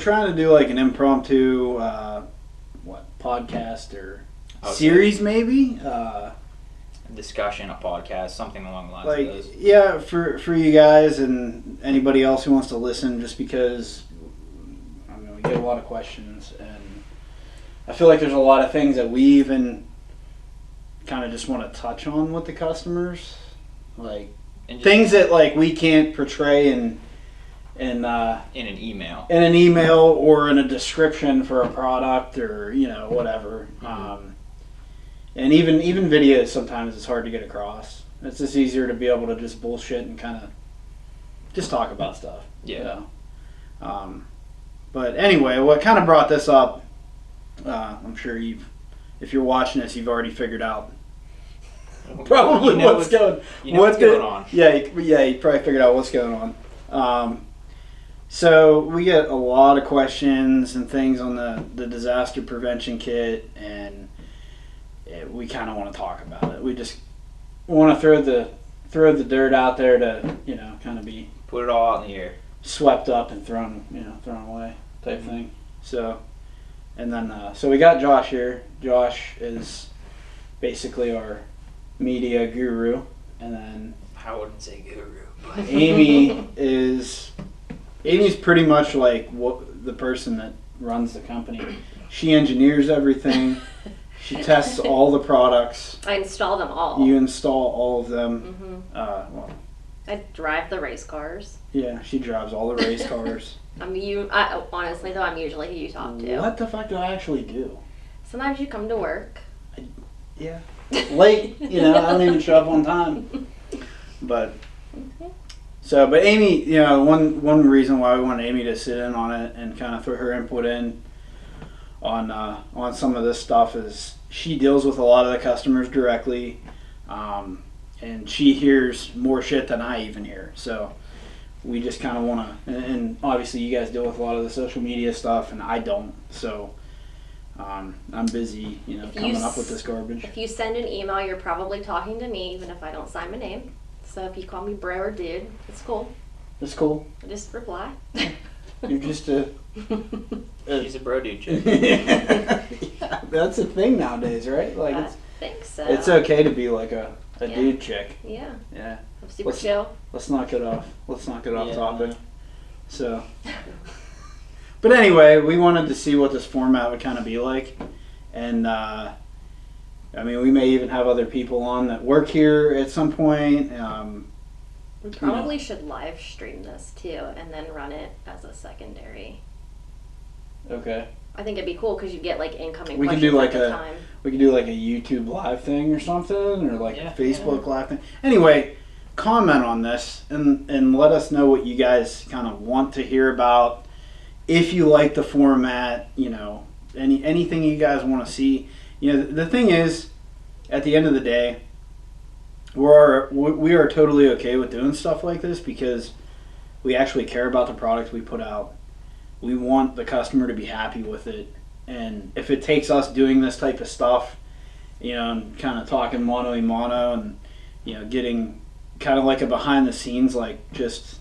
trying to do like an impromptu, podcast or series maybe? Discussion, a podcast, something along the lines like, of those. Yeah, for you guys and anybody else who wants to listen, just because, I mean, we get a lot of questions, and I feel like there's a lot of things that we even kind of just want to touch on with the customers, like things that like we can't portray in an email, or in a description for a product, or whatever. And even videos sometimes it's hard to get across. It's just easier to be able to just bullshit and kind of just talk about stuff. Yeah. But anyway, what kind of brought this up? I'm sure if you're watching this, you've already figured out probably what's going on. Yeah, you probably figured out what's going on. So we get a lot of questions and things on the disaster prevention kit, and we kind of want to talk about it. We just want to throw the dirt out there to kind of be put it all out in the air, swept up and thrown away type thing. So, and then so we got Josh here. Josh is basically our media guru, and then I wouldn't say guru, but Amy's pretty much like the person that runs the company. She engineers everything. She tests all the products. I install them all. You install all of them. Mm-hmm. I drive the race cars. Yeah, she drives all the race cars. Honestly, though, I'm usually who you talk to. What the fuck do I actually do? Sometimes you come to work. Yeah. Late, I don't even show up on time. But but Amy, one reason why we wanted Amy to sit in on it and kind of throw her input in on some of this stuff is she deals with a lot of the customers directly, and she hears more shit than I even hear. So we just kind of want to, and obviously you guys deal with a lot of the social media stuff, and I don't. So I'm busy, coming up with this garbage. If you send an email, you're probably talking to me, even if I don't sign my name. So if you call me bro or dude, it's cool. It's cool. Just reply. You're just she's a bro dude chick. Yeah, that's a thing nowadays, right? Like I think so. It's okay to be like a dude chick. Yeah. Yeah. I'm super chill. Let's knock it off. Topic. So, but anyway, we wanted to see what this format would kind of be like, and we may even have other people on that work here at some point. We probably should live stream this too, and then run it as a secondary. Okay. I think it'd be cool because you get like incoming we questions could do like at the time. We could do like a YouTube live thing or something, or like a Facebook live thing. Anyway, comment on this and let us know what you guys kind of want to hear about. If you like the format, anything you guys want to see. The thing is, at the end of the day, we are totally okay with doing stuff like this because we actually care about the product we put out. We want the customer to be happy with it, and if it takes us doing this type of stuff, and kind of talking mano a mano, and getting kind of like a behind the scenes, like just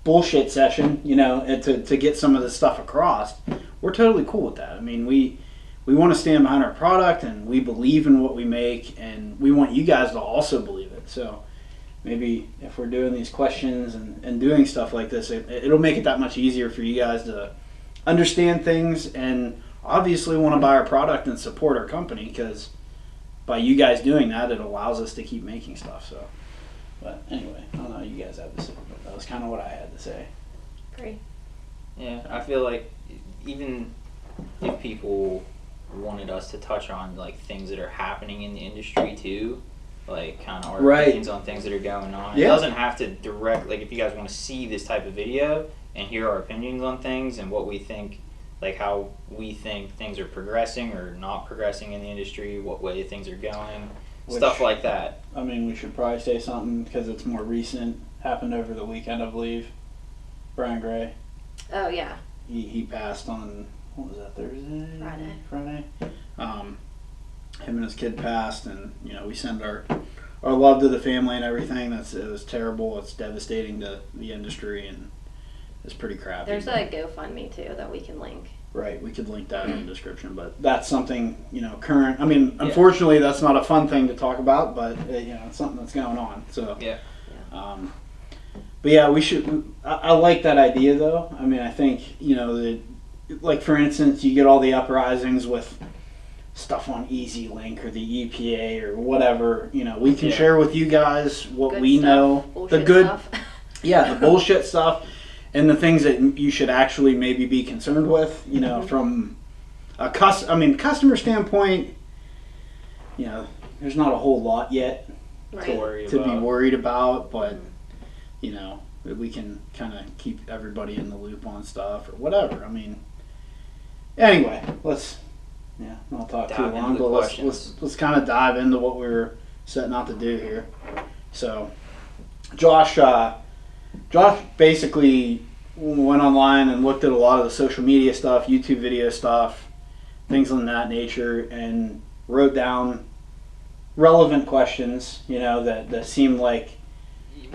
bullshit session, to get some of this stuff across, we're totally cool with that. I mean, we want to stand behind our product, and we believe in what we make, and we want you guys to also believe it. So maybe if we're doing these questions and doing stuff like this, it'll make it that much easier for you guys to understand things and obviously want to buy our product and support our company, because by you guys doing that, it allows us to keep making stuff. So, but anyway, I don't know what you guys have to say, but that was kind of what I had to say. Great. Yeah, I feel like even if people wanted us to touch on like things that are happening in the industry too, like kind of our opinions on things that are going on. Yeah. It doesn't have to like if you guys want to see this type of video and hear our opinions on things and what we think, like how we think things are progressing or not progressing in the industry, what way things are going, stuff like that. I mean, we should probably say something because it's more recent. Happened over the weekend, I believe. Brian Gray. Oh yeah. He passed on, what was that, Thursday? Friday. Him and his kid passed, and we send our love to the family and everything. It was terrible. It's devastating to the industry, and is pretty crappy. There's a GoFundMe too that we can link. Right, we could link that in the description, but that's something, current. I mean, unfortunately, that's not a fun thing to talk about, but it's something that's going on. So but yeah, we should. I like that idea though. I mean, I think like for instance, you get all the uprisings with stuff on EasyLink or the EPA or whatever. We can share with you guys what good we stuff, know, the good, stuff. the bullshit stuff. And the things that you should actually maybe be concerned with, from a customer standpoint, there's not a whole lot yet to be worried about, but we can kind of keep everybody in the loop on stuff or whatever. I mean, anyway, let's not talk too long, but let's kind of dive into what we were setting out to do here. So, Josh basically went online and looked at a lot of the social media stuff, YouTube video stuff, things of that nature, and wrote down relevant questions, that seem like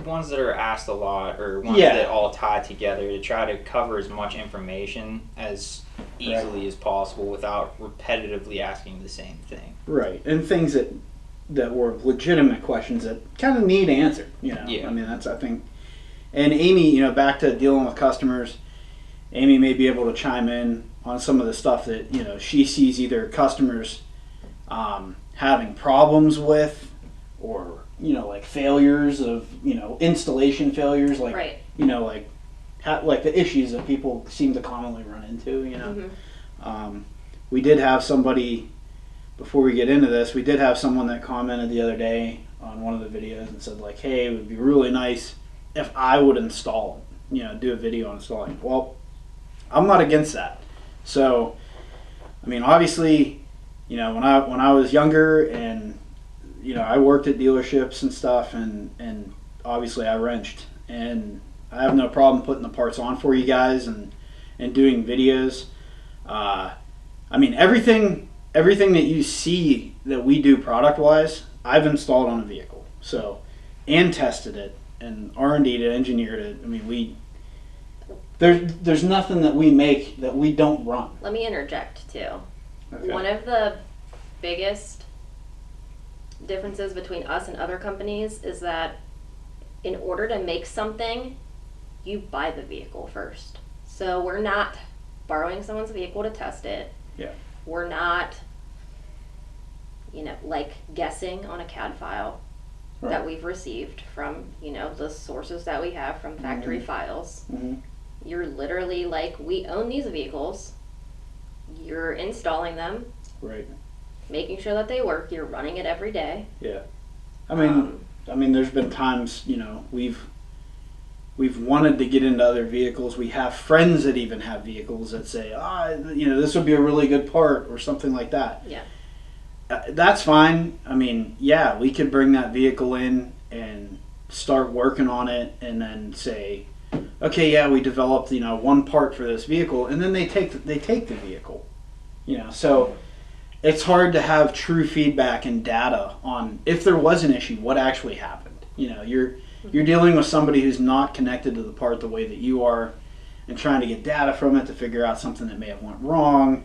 ones that are asked a lot, or ones that all tie together to try to cover as much information as easily as possible without repetitively asking the same thing. Right, and things that were legitimate questions that kind of need answered. I mean, that's, I think. And Amy, back to dealing with customers, Amy may be able to chime in on some of the stuff that, she sees either customers having problems with, or, like failures of, installation failures, like, like the issues that people seem to commonly run into, we did have somebody, before we get into this, we did have someone that commented the other day on one of the videos and said, like, hey, it would be really nice if I would install it, do a video on installing. Well, I'm not against that. So, I mean, obviously, when I was younger and, I worked at dealerships and stuff, and obviously I wrenched, and I have no problem putting the parts on for you guys and doing videos. I mean, everything that you see that we do product-wise, I've installed on a vehicle. So, and tested it. And R&D'd it, engineered it. I mean, there's nothing that we make that we don't run. Let me interject too. Okay. One of the biggest differences between us and other companies is that in order to make something, you buy the vehicle first. So we're not borrowing someone's vehicle to test it. Yeah. We're not, like guessing on a CAD file that we've received from, the sources that we have from factory files. Mm-hmm. You're literally like, we own these vehicles. You're installing them. Right. Making sure that they work. You're running it every day. Yeah. I mean, there's been times, we've wanted to get into other vehicles. We have friends that even have vehicles that say, this would be a really good part or something like that. Yeah. That's fine. I mean, we could bring that vehicle in and start working on it, and then say, okay, we developed one part for this vehicle, and then they take the vehicle. So it's hard to have true feedback and data on if there was an issue, what actually happened. You're dealing with somebody who's not connected to the part the way that you are, and trying to get data from it to figure out something that may have went wrong.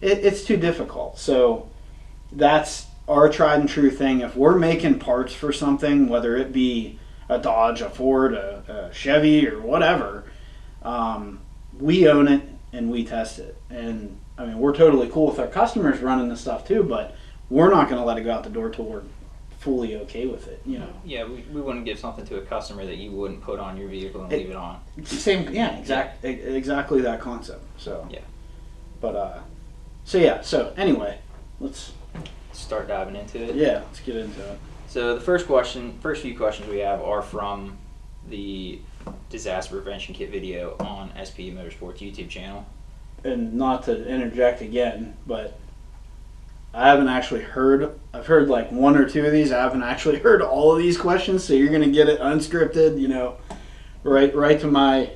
It's too difficult. So that's our tried and true thing. If we're making parts for something, whether it be a Dodge, a Ford, a Chevy, or whatever, we own it and we test it. And I mean, we're totally cool with our customers running this stuff too, but we're not going to let it go out the door till we're fully okay with it. Yeah, we wouldn't give something to a customer that you wouldn't put on your vehicle and leave it on. Same, exactly that concept. So yeah, but so anyway, let's start diving into it. Yeah, let's get into it. So the first few questions we have are from the disaster prevention kit video on SPE Motorsport's YouTube channel. And not to interject again, but I haven't actually heard. I've heard like one or two of these. I haven't actually heard all of these questions, so you're gonna get it unscripted. Right to my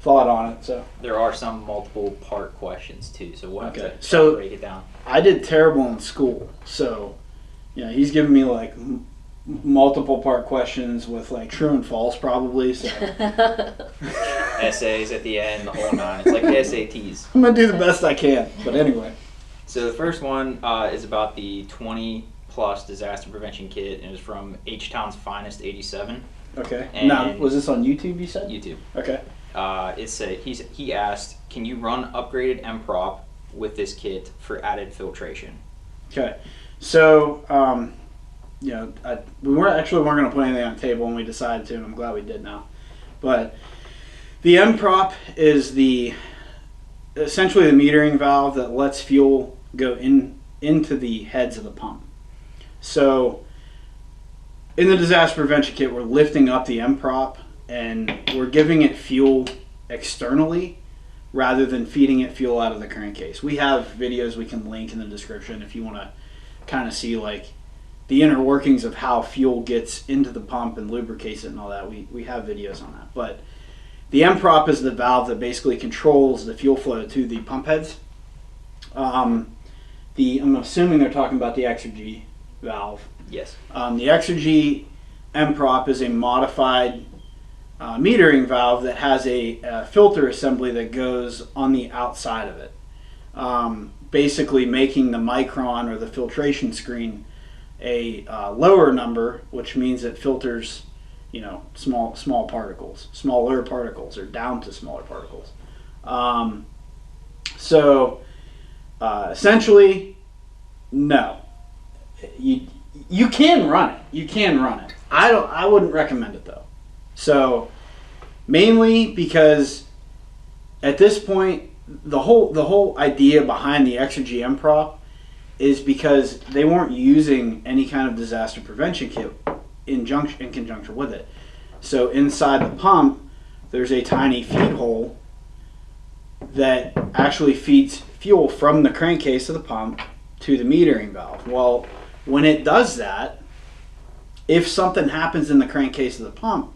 thought on it. So there are some multiple part questions too. So we'll have to break it down. I did terrible in school, so he's giving me like multiple part questions with like true and false probably. So essays at the end, the whole nine. It's like the SATs. I'm gonna do the best I can. But anyway. So the first one is about the 20 plus disaster prevention kit, and it was from H-Town's Finest 87. Okay. Now, was this on YouTube, you said? YouTube. Okay. He asked, can you run upgraded M-prop with this kit for added filtration? Okay. So, we weren't going to put anything on the table, and we decided to, and I'm glad we did now. But the M-prop is essentially the metering valve that lets fuel go into the heads of the pump. So in the disaster prevention kit, we're lifting up the M-prop and we're giving it fuel externally rather than feeding it fuel out of the crankcase. We have videos we can link in the description if you want to kind of see like the inner workings of how fuel gets into the pump and lubricates it and all that. We have videos on that. But the M-prop is the valve that basically controls the fuel flow to the pump heads. I'm assuming they're talking about the Exergy valve. Yes. The Exergy M-prop is a modified metering valve that has a filter assembly that goes on the outside of it, basically making the micron or the filtration screen a lower number, which means it filters, smaller particles, or down to smaller particles. Essentially, no. You can run it. I wouldn't recommend it though. So mainly because at this point the whole idea behind the Exergy M-prop is because they weren't using any kind of disaster prevention kit in conjunction with it. So inside the pump there's a tiny feed hole that actually feeds fuel from the crankcase of the pump to the metering valve. Well, when it does that, if something happens in the crankcase of the pump,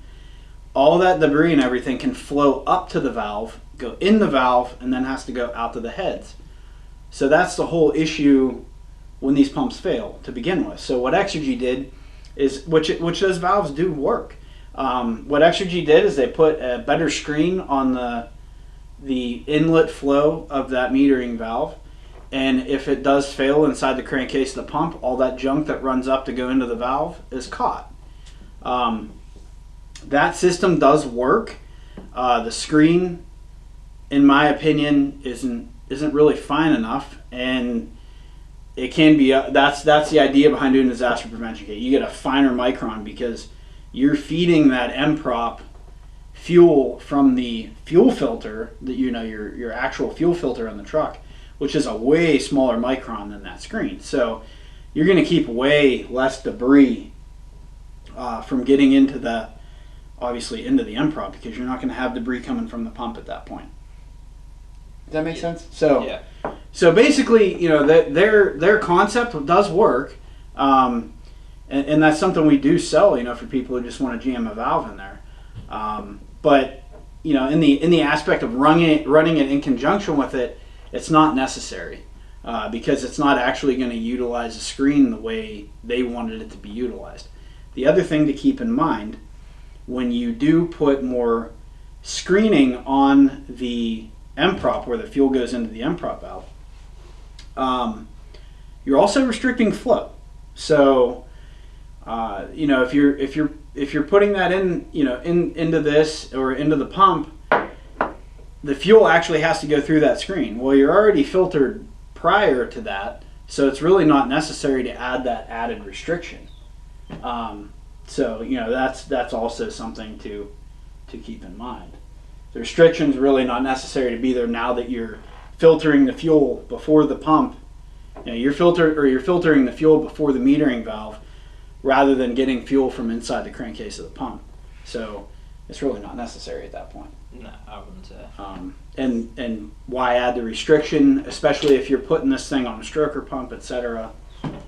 all that debris and everything can flow up to the valve, go in the valve, and then has to go out to the heads. So that's the whole issue when these pumps fail to begin with. So what Exergy did is, which those valves do work. What Exergy did is they put a better screen on the inlet flow of that metering valve, and if it does fail inside the crankcase of the pump, all that junk that runs up to go into the valve is caught. That system does work. The screen, in my opinion, isn't really fine enough, and it can be. That's the idea behind doing disaster prevention kit. You get a finer micron because you're feeding that M-prop fuel from the fuel filter, that your actual fuel filter on the truck, which is a way smaller micron than that screen. So you're going to keep way less debris from getting into the M-prop, because you're not going to have debris coming from the pump at that point. Does that make sense? So yeah. So basically, their concept does work, and that's something we do sell, for people who just want to jam a valve in there. But in the aspect of running it in conjunction with it, it's not necessary, because it's not actually going to utilize the screen the way they wanted it to be utilized. The other thing to keep in mind, when you do put more screening on the M-prop where the fuel goes into the M-prop valve, you're also restricting flow. So if you're putting that into this or into the pump, the fuel actually has to go through that screen. Well, you're already filtered prior to that, so it's really not necessary to add that added restriction. That's also something to keep in mind. The restriction's really not necessary to be there now that you're filtering the fuel before the pump. You're filtering the fuel before the metering valve, rather than getting fuel from inside the crankcase of the pump. So it's really not necessary at that point. No, I wouldn't say. And why add the restriction, especially if you're putting this thing on a stroker pump, etc.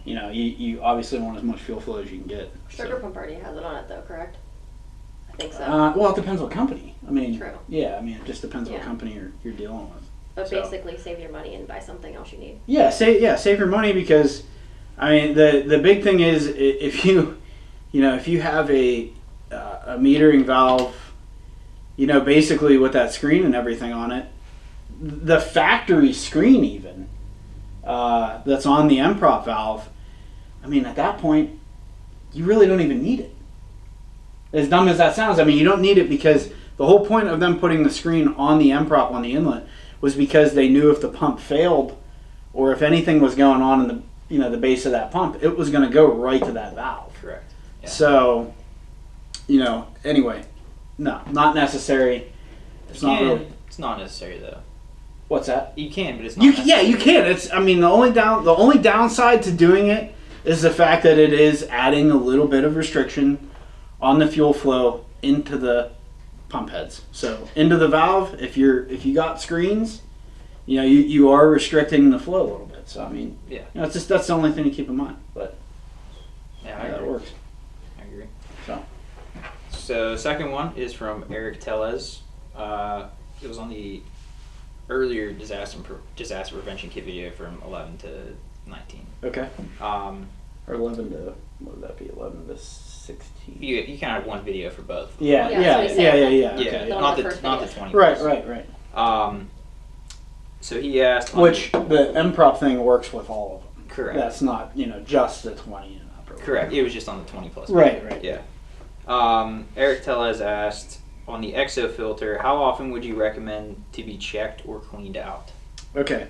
You obviously want as much fuel flow as you can get. Stroker pump already has it on it though, correct? I think so. Well, it depends what company. True. Yeah, it just depends what company you're dealing with. But basically, save your money and buy something else you need. Yeah, save your money, because the big thing is, if you if you have a metering valve, basically with that screen and everything on it, the factory screen even that's on the M-prop valve, I mean, at that point, you really don't even need it. As dumb as that sounds, I mean, you don't need it because the whole point of them putting the screen on the M-prop on the inlet was because they knew if the pump failed or if anything was going on in the base of that pump, it was going to go right to that valve. Correct. Yeah. So, anyway, no, not necessary. It's not necessary though. What's that? You can, but it's not necessary. Yeah, you can. The only downside to doing it is the fact that it is adding a little bit of restriction on the fuel flow into the pump heads. So into the valve, if you got screens, you are restricting the flow a little bit. So I mean, yeah, that's the only thing to keep in mind. But yeah, that works. I agree. So second one is from Eric Tellez. It was on the earlier disaster prevention kit video from 11 to 19. Okay. Or 11 to, what would that be? 11 to 16. You kind of have one video for both. Yeah. Okay. Not the 20. Right. So he asked, which the M-prop thing works with all of them. Correct. That's not just the 20 and up. Correct. It was just on the 20 plus. Right. Yeah. Eric Tellez asked, on the EXO filter, how often would you recommend to be checked or cleaned out? Okay.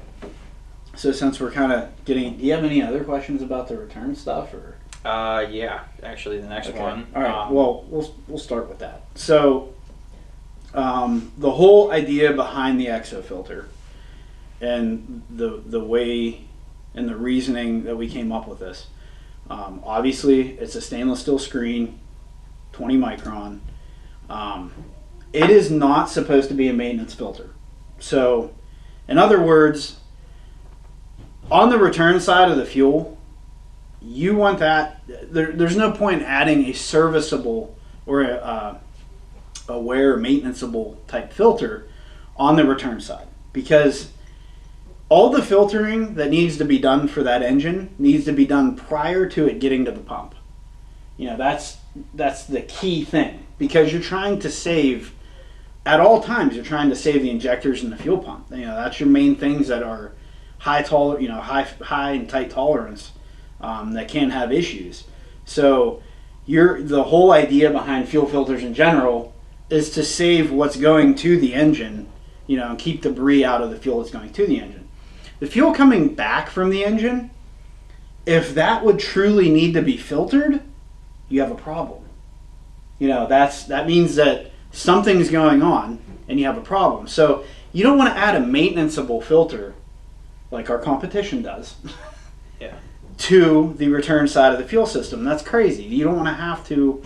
So since we're kind of getting, do you have any other questions about the return stuff, or? Yeah, actually the next one. All right. Well, we'll start with that. So, the whole idea behind the EXO filter, and the way and the reasoning that we came up with this, obviously it's a stainless steel screen, 20 micron. It is not supposed to be a maintenance filter. So, in other words, on the return side of the fuel, you want that. There's no point in adding a serviceable or a wear maintenanceable type filter on the return side, because all the filtering that needs to be done for that engine needs to be done prior to it getting to the pump. That's the key thing, because you're trying to save at all times. You're trying to save the injectors and the fuel pump. That's your main things that are high and tight tolerance that can have issues. So the whole idea behind fuel filters in general is to save what's going to the engine, and keep debris out of the fuel that's going to the engine. The fuel coming back from the engine, if that would truly need to be filtered, you have a problem. That means that something's going on and you have a problem. So you don't want to add a maintenanceable filter like our competition does to the return side of the fuel system. That's crazy. You don't want to have to,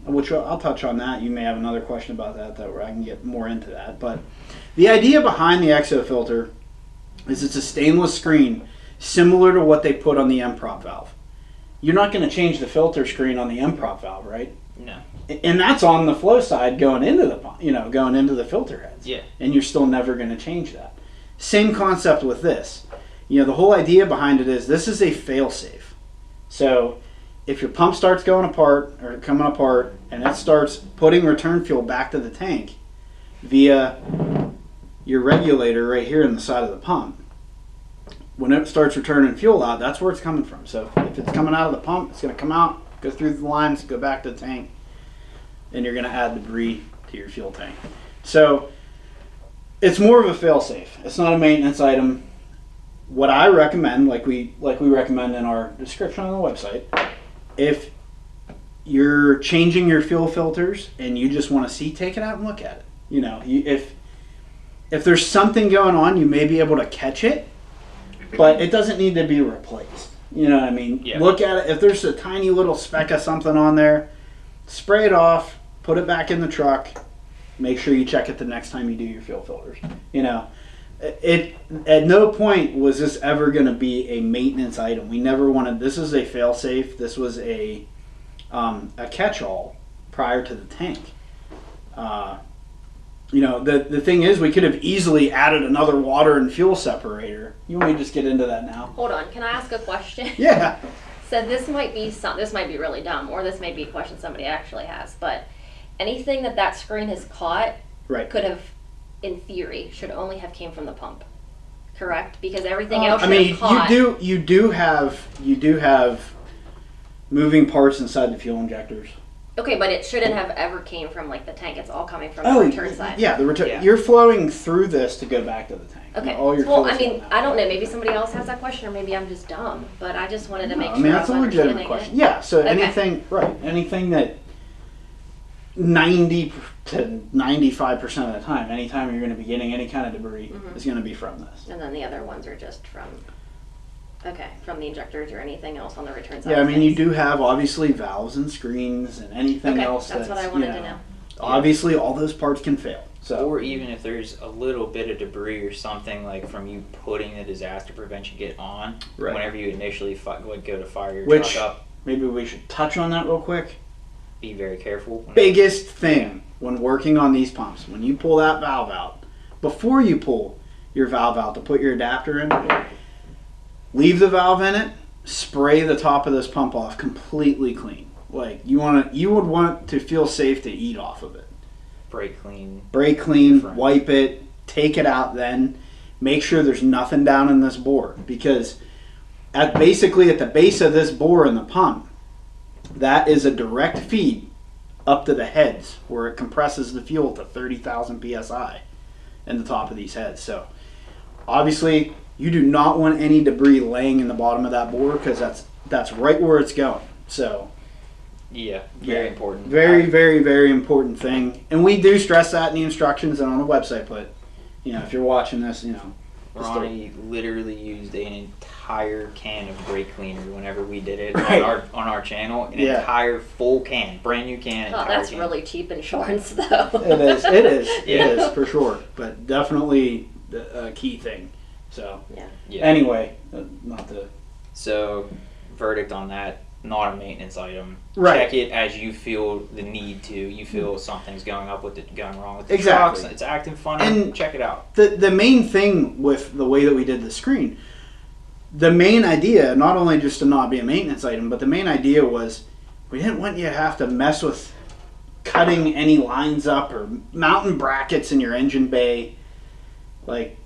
which I'll touch on that. You may have another question about that where I can get more into that. But the idea behind the EXO filter is it's a stainless screen similar to what they put on the M-prop valve. You're not going to change the filter screen on the M-prop valve, right? No. And that's on the flow side going into the pump, going into the filter heads. Yeah. And you're still never going to change that. Same concept with this. The whole idea behind it is this is a fail-safe. So if your pump starts going apart or coming apart and it starts putting return fuel back to the tank via your regulator right here in the side of the pump, when it starts returning fuel out, that's where it's coming from. So if it's coming out of the pump, it's going to come out, go through the lines, go back to the tank, and you're going to add debris to your fuel tank. So it's more of a fail-safe. It's not a maintenance item. What I recommend, like we recommend in our description on the website, if you're changing your fuel filters and you just want to see, take it out and look at it. If there's something going on, you may be able to catch it, but it doesn't need to be replaced. You know what I mean? Yeah. Look at it. If there's a tiny little speck of something on there, spray it off, put it back in the truck. Make sure you check it the next time you do your fuel filters. At no point was this ever going to be a maintenance item. We never wanted. This is a fail-safe. This was a catch-all prior to the tank. The thing is, we could have easily added another water and fuel separator. You want me to just get into that now? Hold on, can I ask a question? Yeah. So this might be really dumb, or this may be a question somebody actually has, but anything that screen has caught could have, in theory, should only have came from the pump. Correct? Because everything else should have caught. you do have moving parts inside the fuel injectors. Okay, but it shouldn't have ever came from like the tank. It's all coming from the return side. Yeah, the return. Yeah. You're flowing through this to go back to the tank. Okay. Well, I mean, I don't know. Maybe somebody else has that question, or maybe I'm just dumb. But I just wanted to make sure. I mean, that's a legitimate question. Yeah. So anything that 90 to 95% of the time, anytime you're going to be getting any kind of debris, is going to be from this. And then the other ones are just from. Okay, from the injectors or anything else on the return side. Yeah, I mean, you do have obviously valves and screens and anything else. That's what I wanted to know. Obviously, all those parts can fail. So, or even if there's a little bit of debris or something like from you putting the disaster prevention kit on, whenever you initially go to fire your truck up. Maybe we should touch on that real quick. Be very careful. Biggest thing when working on these pumps, when you pull that valve out, before you pull your valve out to put your adapter in, leave the valve in it, spray the top of this pump off completely clean. Like you would want to feel safe to eat off of it. Brake clean, wipe it, take it out then. Make sure there's nothing down in this bore, because basically at the base of this bore in the pump, that is a direct feed up to the heads where it compresses the fuel to 30,000 psi in the top of these heads. So obviously you do not want any debris laying in the bottom of that bore, because that's right where it's going. So very important. Very, very, very important thing. And we do stress that in the instructions and on the website, but if you're watching this, Ronnie literally used an entire can of brake cleaner whenever we did it on our channel. An entire full can, brand new can. Oh, that's really cheap insurance, though. It is for sure, but definitely a key thing. So anyway, So verdict on that. Not a maintenance item. Right. Check it as you feel the need to. You feel something's going wrong with the trucks. It's acting funny. And check it out. The main thing with the way that we did the screen, the main idea, not only just to not be a maintenance item, but the main idea was we didn't want you to have to mess with cutting any lines up or mounting brackets in your engine bay, like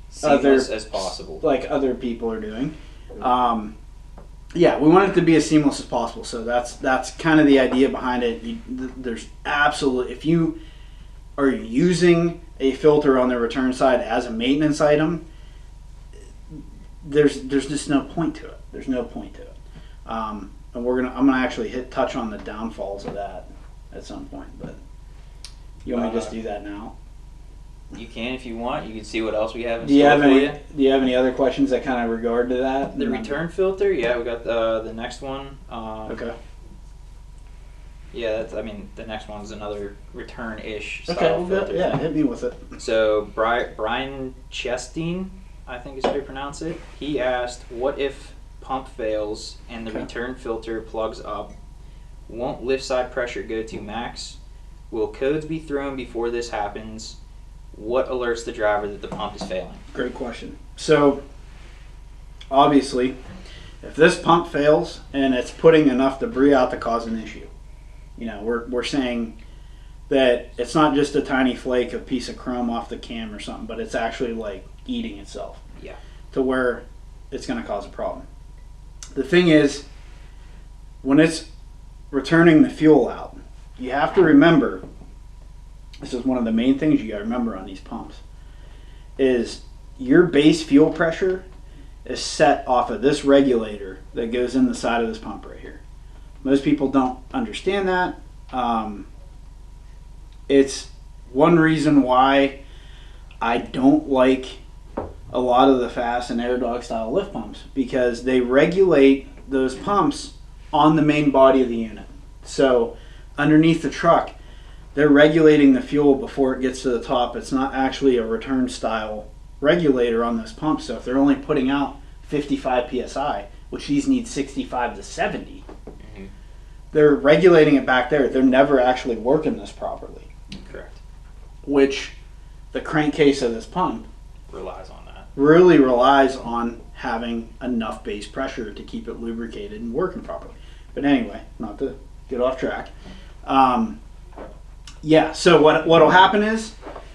seamless as possible, like other people are doing. We want it to be as seamless as possible. So that's kind of the idea behind it. There's absolutely, if you are using a filter on the return side as a maintenance item, there's just no point to it. There's no point to it. And I'm gonna actually touch on the downfalls of that at some point. But you want me to just do that now? You can if you want. You can see what else we have in store for you. Do you have any other questions that kind of regard to that? The return filter, we got the next one. Okay. Yeah, the next one's another return-ish style filter. Yeah, hit me with it. So Brian Chastain, I think is how you pronounce it. He asked, what if pump fails and the return filter plugs up? Won't lift side pressure go to max? Will codes be thrown before this happens? What alerts the driver that the pump is failing? Great question. So, obviously, if this pump fails and it's putting enough debris out to cause an issue, we're saying that it's not just a tiny flake of piece of chrome off the cam or something, but it's actually like eating itself. Yeah. To where it's going to cause a problem. The thing is, when it's returning the fuel out, you have to remember, this is one of the main things you got to remember on these pumps, is your base fuel pressure is set off of this regulator that goes in the side of this pump right here. Most people don't understand that. It's one reason why I don't like a lot of the fast and air dog style lift pumps, because they regulate those pumps on the main body of the unit. So underneath the truck, they're regulating the fuel before it gets to the top. It's not actually a return style regulator on those pumps. So if they're only putting out 55 psi, which these need 65 to 70, they're regulating it back there. They're never actually working this properly. Correct. Which the crankcase of this pump relies on that. really relies on having enough base pressure to keep it lubricated and working properly. But anyway, not to get off track. Yeah, so what'll happen is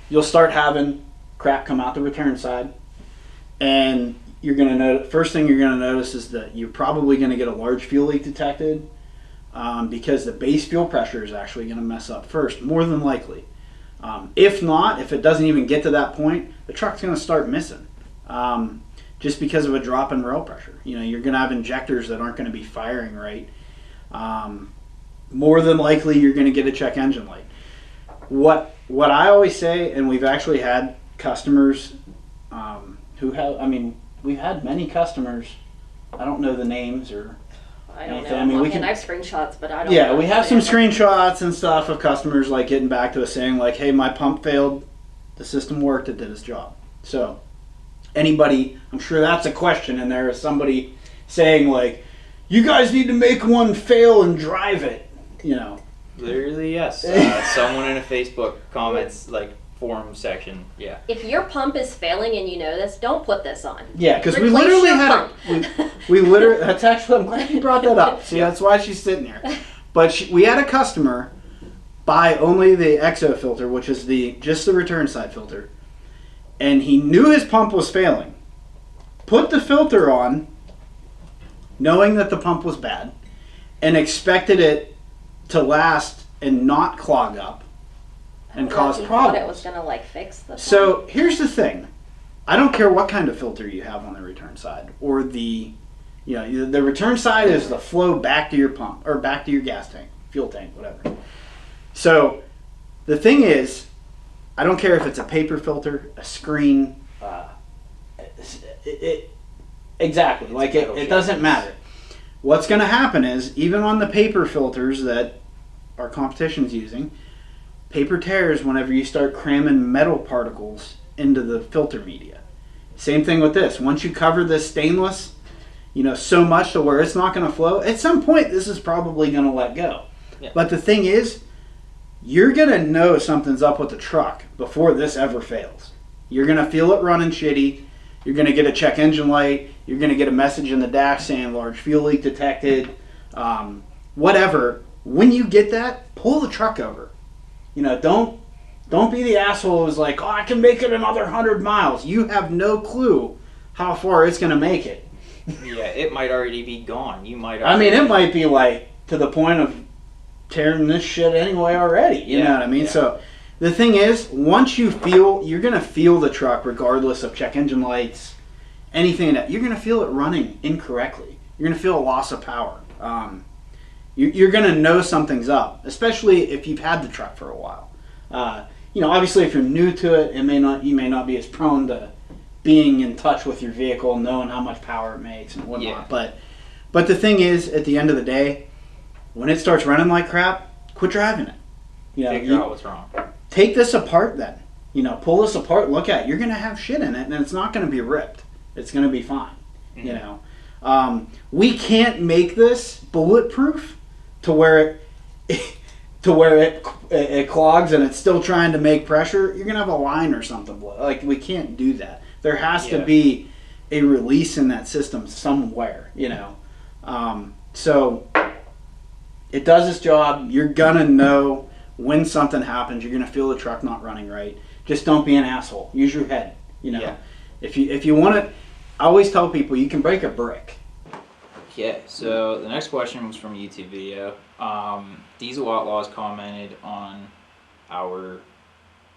you'll start having crap come out the return side, and you're going to notice, first thing you're going to notice is that you're probably going to get a large fuel leak detected, because the base fuel pressure is actually going to mess up first, more than likely. If not, if it doesn't even get to that point, the truck's going to start missing, just because of a drop in rail pressure. You know, you're going to have injectors that aren't going to be firing right. More than likely, you're going to get a check engine light. What I always say, and we've actually had customers who have, I mean, we've had many customers, I don't know the names or I don't anything. know. I mean, I have screenshots, but I don't yeah, know. we have some screenshots and stuff of customers like getting back to us saying like, hey, my pump failed, the system worked, it did its job. So anybody, I'm sure that's a question, and there is somebody saying like, you guys need to make one fail and drive it, you know. Literally, yes. Someone in a Facebook comments, like, forum section, yeah. If your pump is failing and you know this, don't put this on. Yeah, because we Replace literally your had we literally, that's actually, I'm glad you brought that up. See, that's why she's sitting there. But we had a customer buy only the exo filter, which is just the return side filter, and he knew his pump was failing. Put the filter on, knowing that the pump was bad, and expected it to last and not clog up and cause problems. Thought it was gonna like fix the pump. So here's the thing: I don't care what kind of filter you have on the return side, or the return side is the flow back to your pump or back to your gas tank, fuel tank, whatever. So the thing is, I don't care if it's a paper filter, a screen, exactly, like it doesn't matter. What's going to happen is, even on the paper filters that our competition's using, paper tears whenever you start cramming metal particles into the filter media. Same thing with this. Once you cover this stainless, so much to where it's not going to flow, at some point this is probably going to let go. Yeah. But the thing is, you're going to know something's up with the truck before this ever fails. You're going to feel it running shitty. You're going to get a check engine light. You're going to get a message in the dash saying large fuel leak detected. Whatever. When you get that, pull the truck over. Don't be the asshole who's like, oh, I can make it another 100 miles. You have no clue how far it's going to make it. Yeah, it might already be gone. You might. It might be like to the point of tearing this shit anyway already. You know what I mean? Yeah. So the thing is, once you're going to feel the truck regardless of check engine lights, anything that you're going to feel it running incorrectly. You're going to feel a loss of power. You're going to know something's up, especially if you've had the truck for a while. Obviously, if you're new to it, you may not be as prone to being in touch with your vehicle, knowing how much power it makes and whatnot. Yeah. But the thing is, at the end of the day, when it starts running like crap, quit driving it. Figure out what's wrong. Take this apart then. Pull this apart, look at it. You're going to have shit in it, and it's not going to be ripped. It's going to be fine. Mm-hmm. We can't make this bulletproof to where it clogs and it's still trying to make pressure. You're going to have a line or something. Like, we can't do that. There has to be a release in that system somewhere, So it does its job. You're going to know when something happens. You're going to feel the truck not running right. Just don't be an asshole. Use your head, Yeah. If you want it, I always tell people you can break a brick. Okay, so the next question was from a YouTube video. Diesel Outlaws commented on our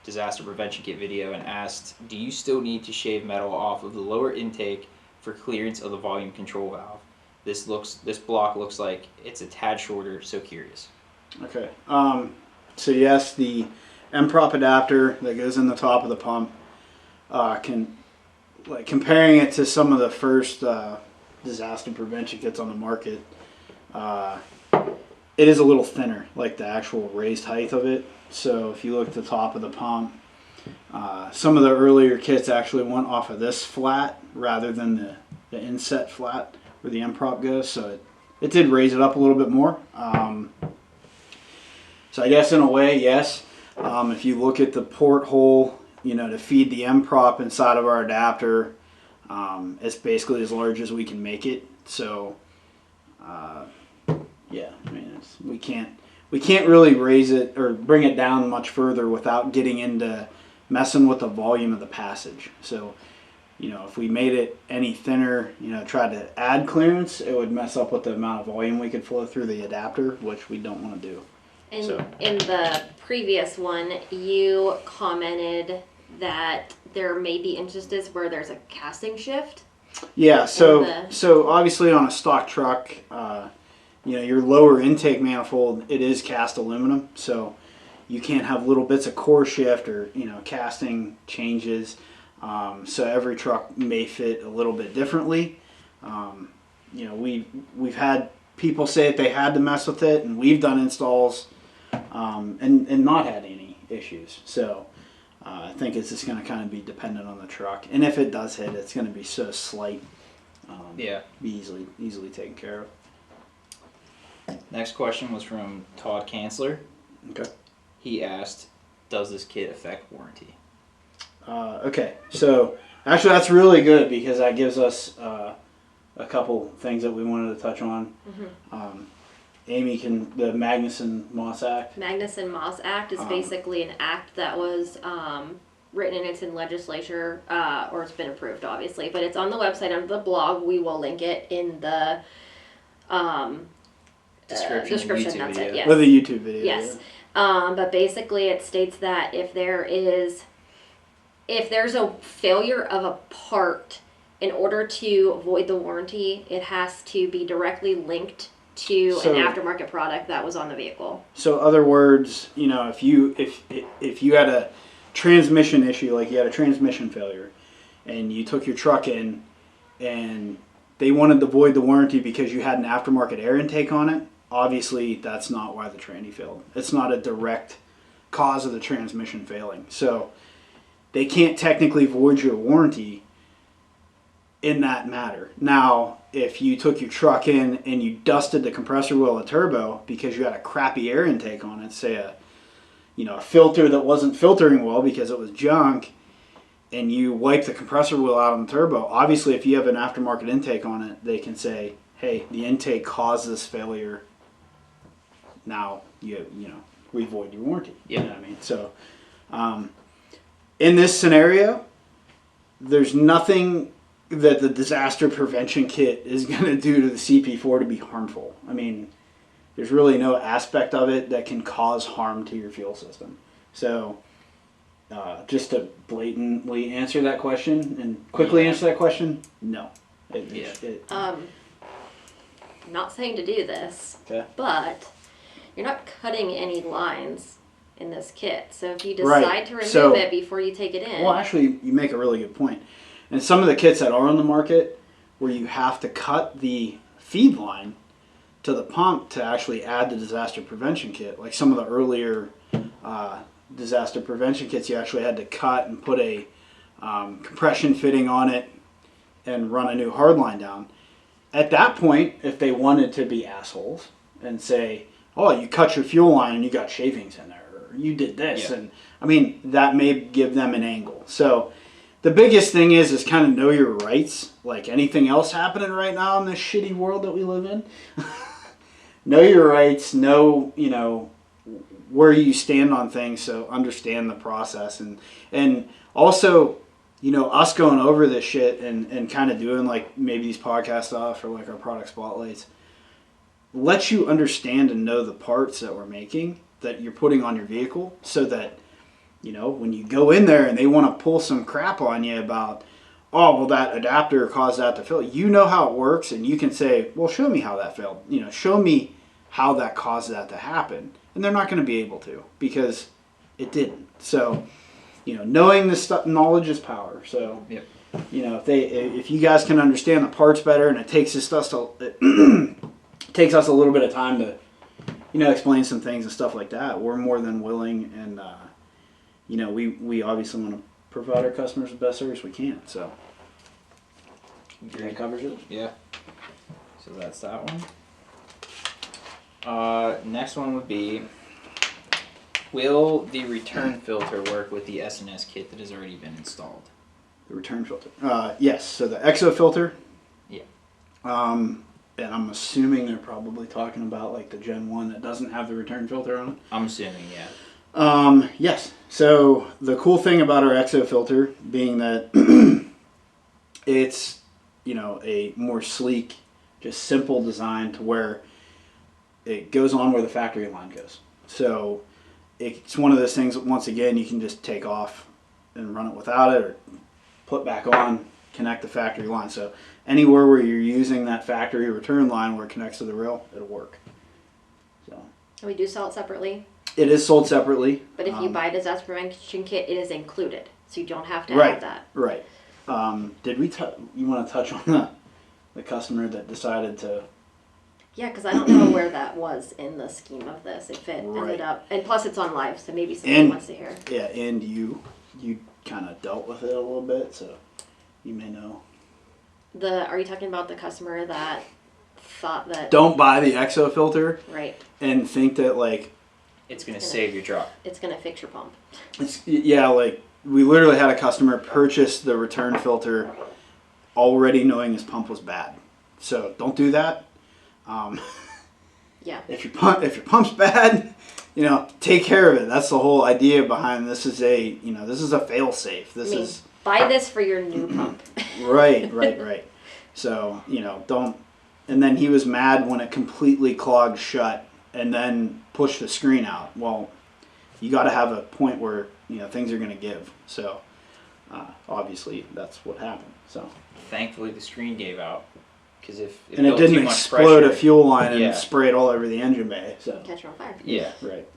disaster prevention kit video and asked, do you still need to shave metal off of the lower intake for clearance of the volume control valve? This block looks like it's a tad shorter, so curious. Okay, so yes, the M-prop adapter that goes in the top of the pump, comparing it to some of the first disaster prevention kits on the market, it is a little thinner, like the actual raised height of it. So if you look at the top of the pump, some of the earlier kits actually went off of this flat rather than the inset flat where the M-prop goes. So it did raise it up a little bit more. So I guess in a way, yes. If you look at the porthole, to feed the M-prop inside of our adapter, It's basically as large as we can make it. So, yeah, I mean, we can't really raise it or bring it down much further without getting into messing with the volume of the passage. So, if we made it any thinner, tried to add clearance, it would mess up with the amount of volume we could flow through the adapter, which we don't want to do. In the previous one, you commented that there may be instances where there's a casting shift. Yeah, so obviously on a stock truck, your lower intake manifold, it is cast aluminum, so you can't have little bits of core shift or casting changes. So every truck may fit a little bit differently. We've had people say that they had to mess with it, and we've done installs and not had any issues. So I think it's just going to kind of be dependent on the truck, and if it does hit, it's going to be so slight. Be easily taken care of. Next question was from Todd Kanzler. Okay. He asked, "Does this kit affect warranty?" Okay, so actually that's really good because that gives us a couple things that we wanted to touch on. Mm-hmm. Amy, the Magnuson-Moss Act? Magnuson-Moss Act is basically an act that was written and it's in legislature, or it's been approved, obviously, but it's on the website under the blog. We will link it in the description. That's it. Yes. Or the YouTube video. Yes. Yeah. But basically, it states that if there's a failure of a part, in order to void the warranty, it has to be directly linked to an aftermarket product that was on the vehicle. So, other words, if you had a transmission issue, like you had a transmission failure, and you took your truck in, and they wanted to void the warranty because you had an aftermarket air intake on it, obviously that's not why the tranny failed. It's not a direct cause of the transmission failing. So they can't technically void your warranty in that matter. Now, if you took your truck in and you dusted the compressor wheel of turbo because you had a crappy air intake on it, say a filter that wasn't filtering well because it was junk, and you wipe the compressor wheel out on the turbo, obviously if you have an aftermarket intake on it, they can say, hey, the intake caused this failure. Now we void your warranty. Yeah. You know what I mean? So in this scenario, there's nothing that the disaster prevention kit is going to do to the CP4 to be harmful. I mean, there's really no aspect of it that can cause harm to your fuel system. So just to blatantly answer that question and quickly answer that question, no. Not saying to do this, but you're not cutting any lines in this kit. So if you decide to remove it before you take it in. Well, actually, you make a really good point. And some of the kits that are on the market where you have to cut the feed line to the pump to actually add the disaster prevention kit, like some of the earlier disaster prevention kits, you actually had to cut and put a compression fitting on it and run a new hardline down. At that point, if they wanted to be assholes and say, oh, you cut your fuel line and you got shavings in there, or you did this, and I mean, that may give them an angle. So the biggest thing is kind of know your rights, like anything else happening right now in this shitty world that we live in. Know your rights, know, where you stand on things, so understand the process. And also, us going over this shit and kind of doing like maybe these podcast stuff or like our product spotlights, lets you understand and know the parts that we're making, that you're putting on your vehicle, so that, when you go in there and they want to pull some crap on you about, oh, well, that adapter caused that to fail. You know how it works, and you can say, well, show me how that failed. Show me how that caused that to happen. And they're not going to be able to, because it didn't. So, knowing this stuff, knowledge is power. So, if you guys can understand the parts better, and it takes this stuff it takes us a little bit of time to, explain some things and stuff like that, we're more than willing, and we obviously want to provide our customers the best service we can. So, that covers it. Yeah. So that's that one. Next one would be, will the return filter work with the S&S kit that has already been installed? The return filter. Yes. So the exo filter. Yeah. And I'm assuming they're probably talking about like the Gen 1 that doesn't have the return filter on it. I'm assuming, yeah. Yes. So the cool thing about our exo filter being that it's, a more sleek, just simple design to where it goes on where the factory line goes. So it's one of those things that, once again, you can just take off and run it without it, or put back on, connect the factory line. So anywhere where you're using that factory return line where it connects to the rail, it'll work. So We do sell it separately. It is sold separately. But if you buy a disaster prevention kit, it is included. So you don't have to Right, add that. right. Did we? You want to touch on the customer that decided to? Yeah, because I don't know where that was in the scheme of this. If it Right. ended up, and plus it's on live, so maybe somebody wants to hear. Yeah, and you kind of dealt with it a little bit, so you may know. Are you talking about the customer that thought that? Don't buy the exo filter. Right. And think that like It's gonna save your truck. It's gonna fix your pump. Like we literally had a customer purchase the return filter already knowing his pump was bad. So don't do that. Yeah. If your pump's bad, take care of it. That's the whole idea behind this. Is a fail safe. Buy this for your new pump. Right. So don't. And then he was mad when it completely clogged shut and then pushed the screen out. Well, you got to have a point where things are going to give. So obviously that's what happened. So thankfully the screen gave out, because if it and it didn't explode a fuel line and spray it all over the engine bay. So catch it on fire. Yeah. Right.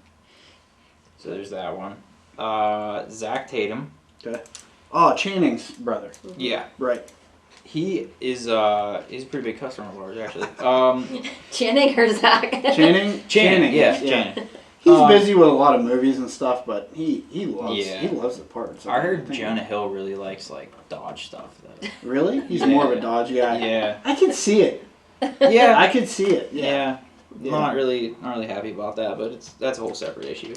So there's that one. Zach Tatum. Okay. Oh, Channing's brother. Mm-hmm. Yeah. Right. He's a pretty big customer of ours, actually. Channing or Zach? Channing. Yeah. Channing. He's busy with a lot of movies and stuff, but he loves the parts. I heard Jonah Hill really likes like Dodge stuff though. Really? He's more of a Dodge guy. Yeah. I could see it. Yeah. I could see it. Yeah. I'm not really happy about that, but that's a whole separate issue.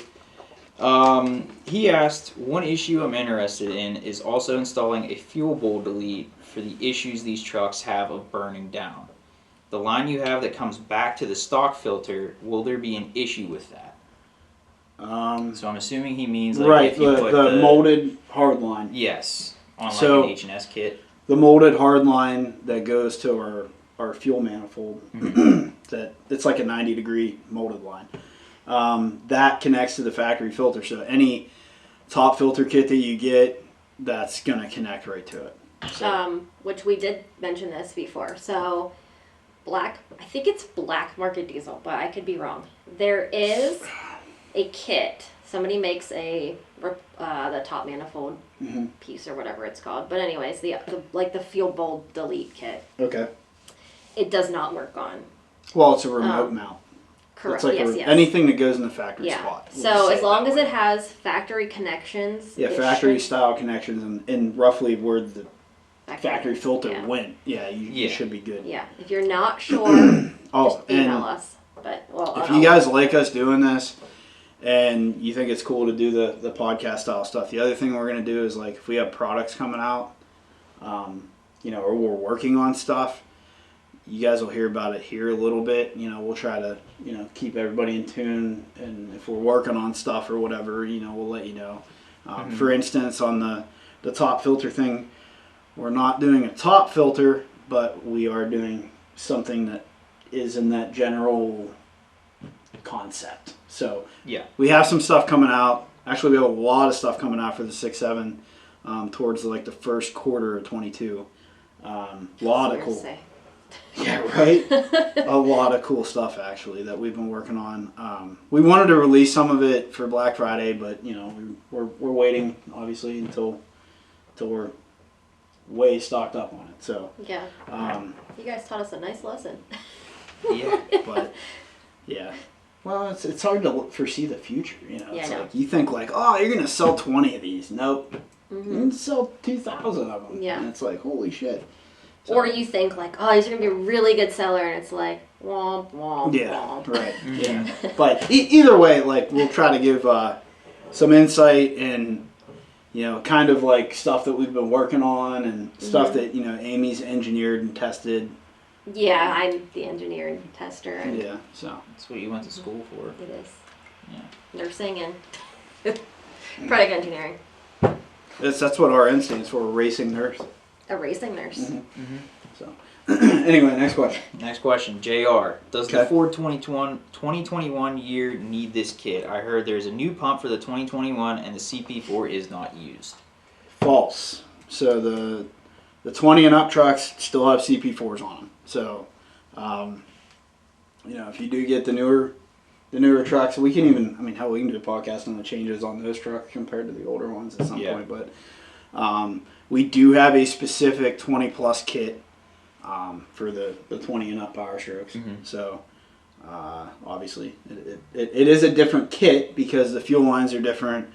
He asked, one issue I'm interested in is also installing a fuel bowl delete for the issues these trucks have of burning down. The line you have that comes back to the stock filter, will there be an issue with that? So I'm assuming he means like if you put the molded hard line. Yes, on like an H&S kit. The molded hard line that goes to our fuel manifold, that it's like a 90-degree molded line. That connects to the factory filter. So any top filter kit that you get, that's gonna connect right to it. So. Which we did mention this before. So I think it's black market diesel, but I could be wrong. There is a kit. Somebody makes the top manifold piece or whatever it's called. But anyways, the fuel bowl delete kit. Okay. It does not work on. Well, it's a remote mount. Correct. It's like yes. Anything that goes in the factory spot. So as long as it has factory connections. Yeah, factory style connections and roughly where the factory filter went. Yeah, you should be good. Yeah. If you're not sure, just email us. But if you guys like us doing this and you think it's cool to do the podcast style stuff, the other thing we're gonna do is like if we have products coming out, or we're working on stuff, you guys will hear about it here a little bit. We'll try to, keep everybody in tune. And if we're working on stuff or whatever, we'll let you know. For instance, on the top filter thing, we're not doing a top filter, but we are doing something that is in that general concept. So we have some stuff coming out. Actually, we have a lot of stuff coming out for the 6.7 towards like the first quarter of 22. A lot of cool. Yeah, right? A lot of cool stuff, actually, that we've been working on. We wanted to release some of it for Black Friday, but, we're waiting, obviously, until we're way stocked up on it. So yeah. You guys taught us a nice lesson. But, yeah. Well, it's hard to foresee the future, It's like, you think like, oh, you're going to sell 20 of these. Nope. You can sell 2,000 of them. Yeah. And it's like, holy shit. So, or you think like, oh, he's going to be a really good seller, and it's like, womp, womp, womp. Right. Yeah. But either way, like, we'll try to give some insight and, you know, kind of like stuff that we've been working on and stuff that, you know, Amy's engineered and tested. Yeah, I'm the engineer and tester. And yeah, so. That's what you went to school for. It is. Yeah. Nursing and product engineering. That's what RN stands for, racing nurse. A racing nurse. So, anyway, next question. Next question, JR. Does the Ford 2021 year need this kit? I heard there's a new pump for the 2021 and the CP4 is not used. False. So the 20 and up trucks still have CP4s on them. So, you know, if you do get the newer trucks, we can even, I mean, hell, we can do a podcast on the changes on those trucks compared to the older ones at some point. But we do have a specific 20 plus kit for the 20 and up Powerstrokes. So obviously it is a different kit because the fuel lines are different.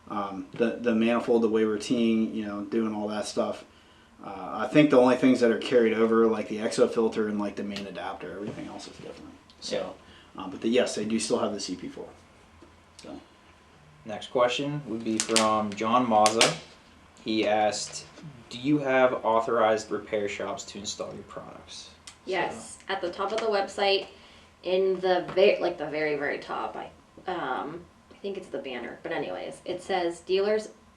The manifold, the way we're teeing, you know, doing all that stuff. I think the only things that are carried over, like the exo filter and like the main adapter, everything else is different. So, but yes, they do still have the CP4. So. Next question would be from John Mazza. He asked, do you have authorized repair shops to install your products? Yes, at the top of the website, in the very, very top, I think it's the banner, but anyways, it says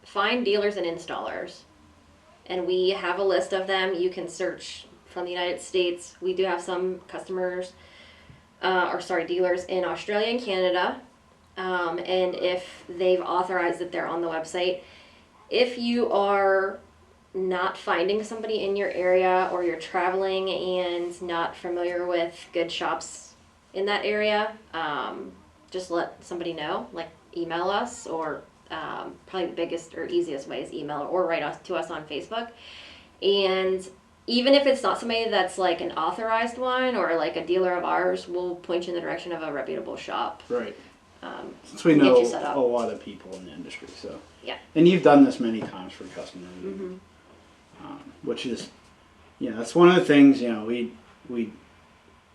find dealers and installers. And we have a list of them. You can search from the United States. We do have some customers, dealers in Australia and Canada. And if they've authorized that they're on the website, if you are not finding somebody in your area or you're traveling and not familiar with good shops in that area, just let somebody know, like email us or probably the biggest or easiest way is email or write to us on Facebook. And even if it's not somebody that's like an authorized one or like a dealer of ours, we'll point you in the direction of a reputable shop. Right. Since we know a lot of people in the industry, so. Yeah. And you've done this many times for customers, which is, you know, that's one of the things, you know,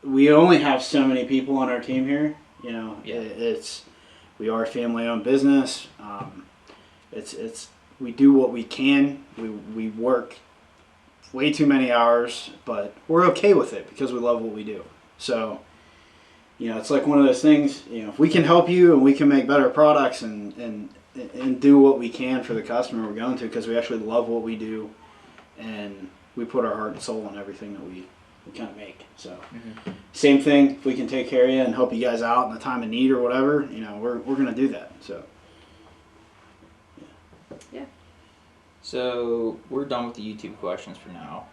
we only have so many people on our team here, you know, we are a family-owned business. We do what we can. We work way too many hours, but we're okay with it because we love what we do. So, you know, it's like one of those things, you know, if we can help you and we can make better products and do what we can for the customer, we're going to, because we actually love what we do and we put our heart and soul in everything that we kind of make. So same thing, if we can take care of you and help you guys out in the time of need or whatever, you know, we're going to do that. So yeah. So we're done with the YouTube questions for now.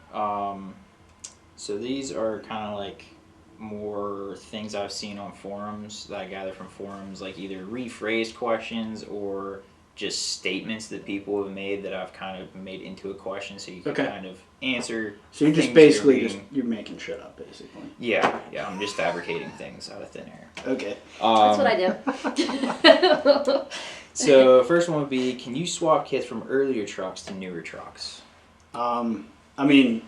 So these are kind of like more things I've seen on forums that I gather from forums, like either rephrased questions or just statements that people have made that I've kind of made into a question, so you can kind of answer. So you're just basically you're making shit up, basically. Yeah, I'm just fabricating things out of thin air. Okay. That's what I do. So first one would be, can you swap kits from earlier trucks to newer trucks? I mean,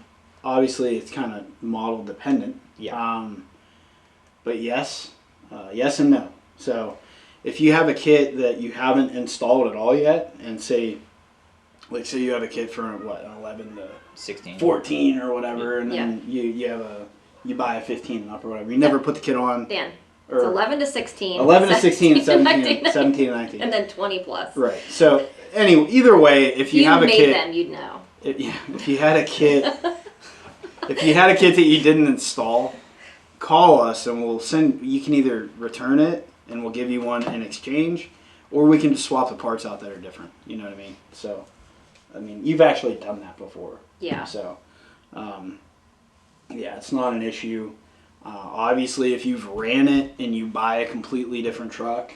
obviously it's kind of model dependent. Yeah. But yes and no. So if you have a kit that you haven't installed at all yet, and say you have a kit for what, an 11 to 16, 14 or whatever, and then you buy a 15 and up or whatever. You never put the kit on. Dan, it's 11 to 16. 11 to 16, 17 and 19. And then 20 plus. Right. So anyway, either way, if you have a kit, them, you'd know. If you had a kit, that you didn't install, call us and we'll send. You can either return it and we'll give you one in exchange, or we can just swap the parts out that are different. You know what I mean? So, I mean, you've actually done that before. Yeah. So, it's not an issue. Obviously, if you've ran it and you buy a completely different truck,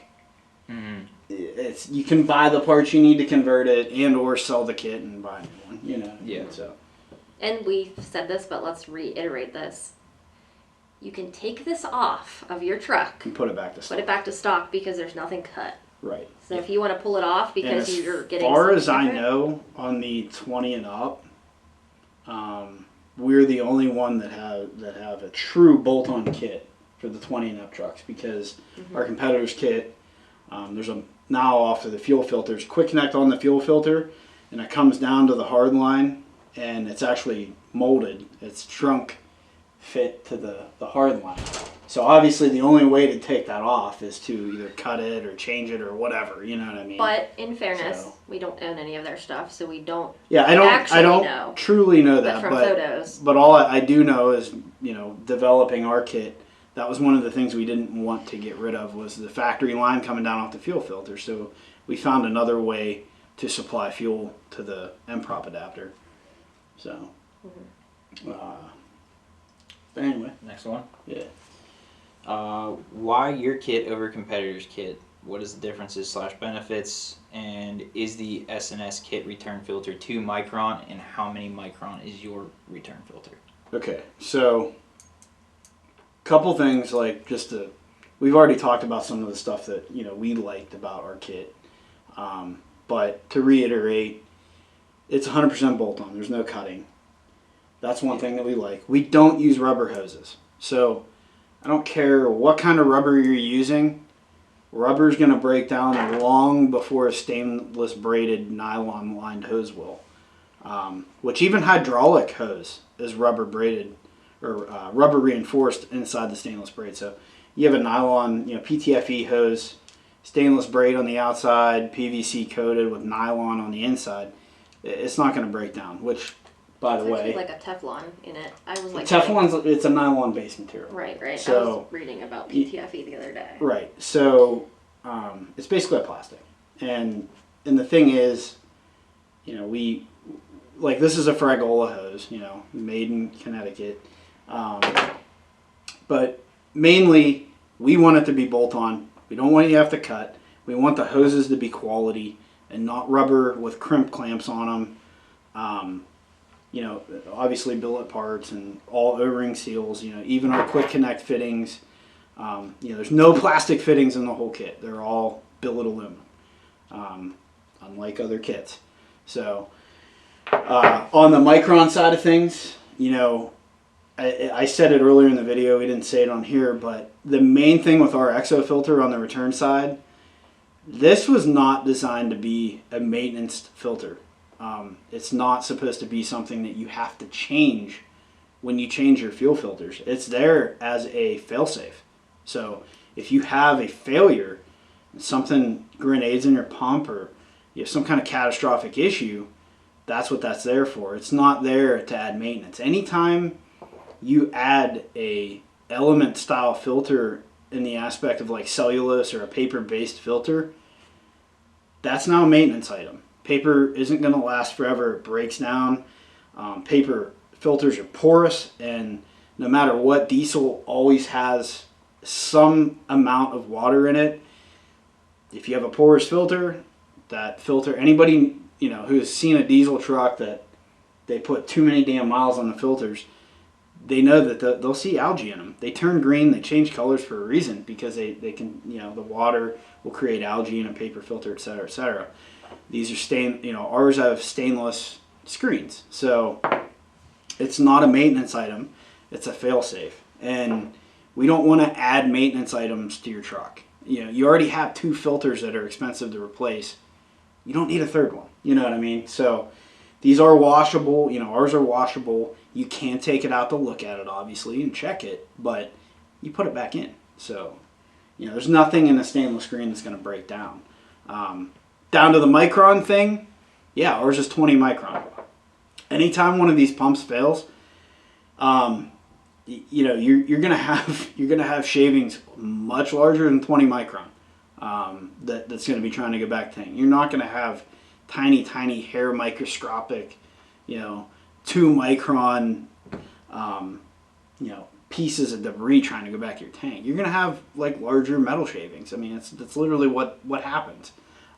you can buy the parts you need to convert it, and or sell the kit and buy a new one. You know. Yeah. So. And we've said this, but let's reiterate this. You can take this off of your truck and put it back to stock. Put it back to stock because there's nothing cut. Right. So if you want to pull it off because you're getting. As far as I know, on the 20 and up, we're the only one that have a true bolt-on kit for the 20 and up trucks, because our competitors' kit, There's a now off of the fuel filters, quick connect on the fuel filter, and it comes down to the hard line, and it's actually molded. It's shrunk fit to the hard line. So obviously the only way to take that off is to either cut it or change it or whatever, you know what I mean? But in fairness, we don't own any of their stuff, so we don't I don't know. Truly know that, but from photos. But all I do know is, you know, developing our kit, that was one of the things we didn't want to get rid of was the factory line coming down off the fuel filter. So we found another way to supply fuel to the MPROP adapter. So, but anyway. Next one. Yeah. Why your kit over competitors' kit? What is the differences / benefits? And is the S&S kit return filter 2 micron? And how many micron is your return filter? Okay, so couple things like we've already talked about some of the stuff that, you know, we liked about our kit. But to reiterate, it's 100% bolt-on. There's no cutting. That's one thing that we like. We don't use rubber hoses. So I don't care what kind of rubber you're using, rubber's going to break down long before a stainless braided nylon lined hose will. Which even hydraulic hose is rubber braided or rubber reinforced inside the stainless braid. So you have a nylon, you know, PTFE hose, stainless braid on the outside, PVC coated with nylon on the inside. It's not going to break down, which, by the way, like a Teflon in it. I was like Teflon's it's a nylon based material. Right. So, I was reading about PTFE the other day. Right. So it's basically a plastic, and the thing is, you know, we like this is a Fragola hose, you know, made in Connecticut, but mainly we want it to be bolt on. We don't want you to have to cut. We want the hoses to be quality and not rubber with crimp clamps on them. You know, obviously billet parts and all O-ring seals, you know, even our quick connect fittings. You know, there's no plastic fittings in the whole kit. They're all billet aluminum, unlike other kits. So on the micron side of things, you know, I said it earlier in the video, we didn't say it on here, but the main thing with our exo filter on the return side, this was not designed to be a maintenance filter. It's not supposed to be something that you have to change when you change your fuel filters. It's there as a failsafe. So if you have a failure, something grenades in your pump, or you have some kind of catastrophic issue, that's what that's there for. It's not there to add maintenance. Anytime you add a element style filter in the aspect of like cellulose or a paper based filter, that's now a maintenance item. Paper isn't going to last forever. It breaks down. Paper filters are porous, and no matter what, diesel always has some amount of water in it. If you have a porous filter, that filter, anybody, you know, who's seen a diesel truck that they put too many damn miles on the filters, they know that they'll see algae in them. They turn green, they change colors for a reason, because they can, you know, the water will create algae in a paper filter, et cetera, et cetera. These are ours have stainless screens. So it's not a maintenance item, it's a fail-safe. And we don't want to add maintenance items to your truck. You know, you already have 2 filters that are expensive to replace. You don't need a third one. You know what I mean? So these are washable. You know, ours are washable. You can take it out to look at it, obviously, and check it, but you put it back in. So, you know, there's nothing in a stainless screen that's going to break down. Down to the micron thing, yeah, ours is 20 micron. Anytime one of these pumps fails, you know, you're gonna have shavings much larger than 20 micron. That's gonna be trying to go back to. You're not gonna have tiny hair microscopic, you know, 2 micron, you know, pieces of debris trying to go back to your tank. You're gonna have like larger metal shavings. I mean, that's literally what happens.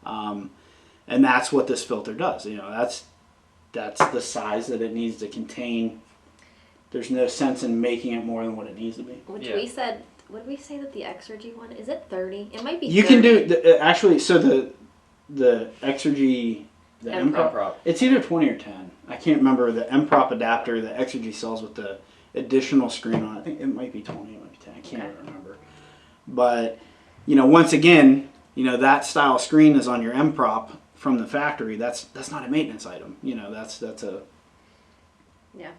And that's what this filter does. You know, that's the size that it needs to contain. There's no sense in making it more than what it needs to be. Which we said, what did we say that the Exergy one, is it 30? It might be 30. You can do, actually, so the Exergy, the MPROP, it's either 20 or 10. I can't remember the MPROP adapter, the Exergy sells with the additional screen on it. I think it might be 20, it might be 10. I can't remember. But, you know, once again, that style screen is on your M prop from the factory. That's not a maintenance item. That's a Yeah.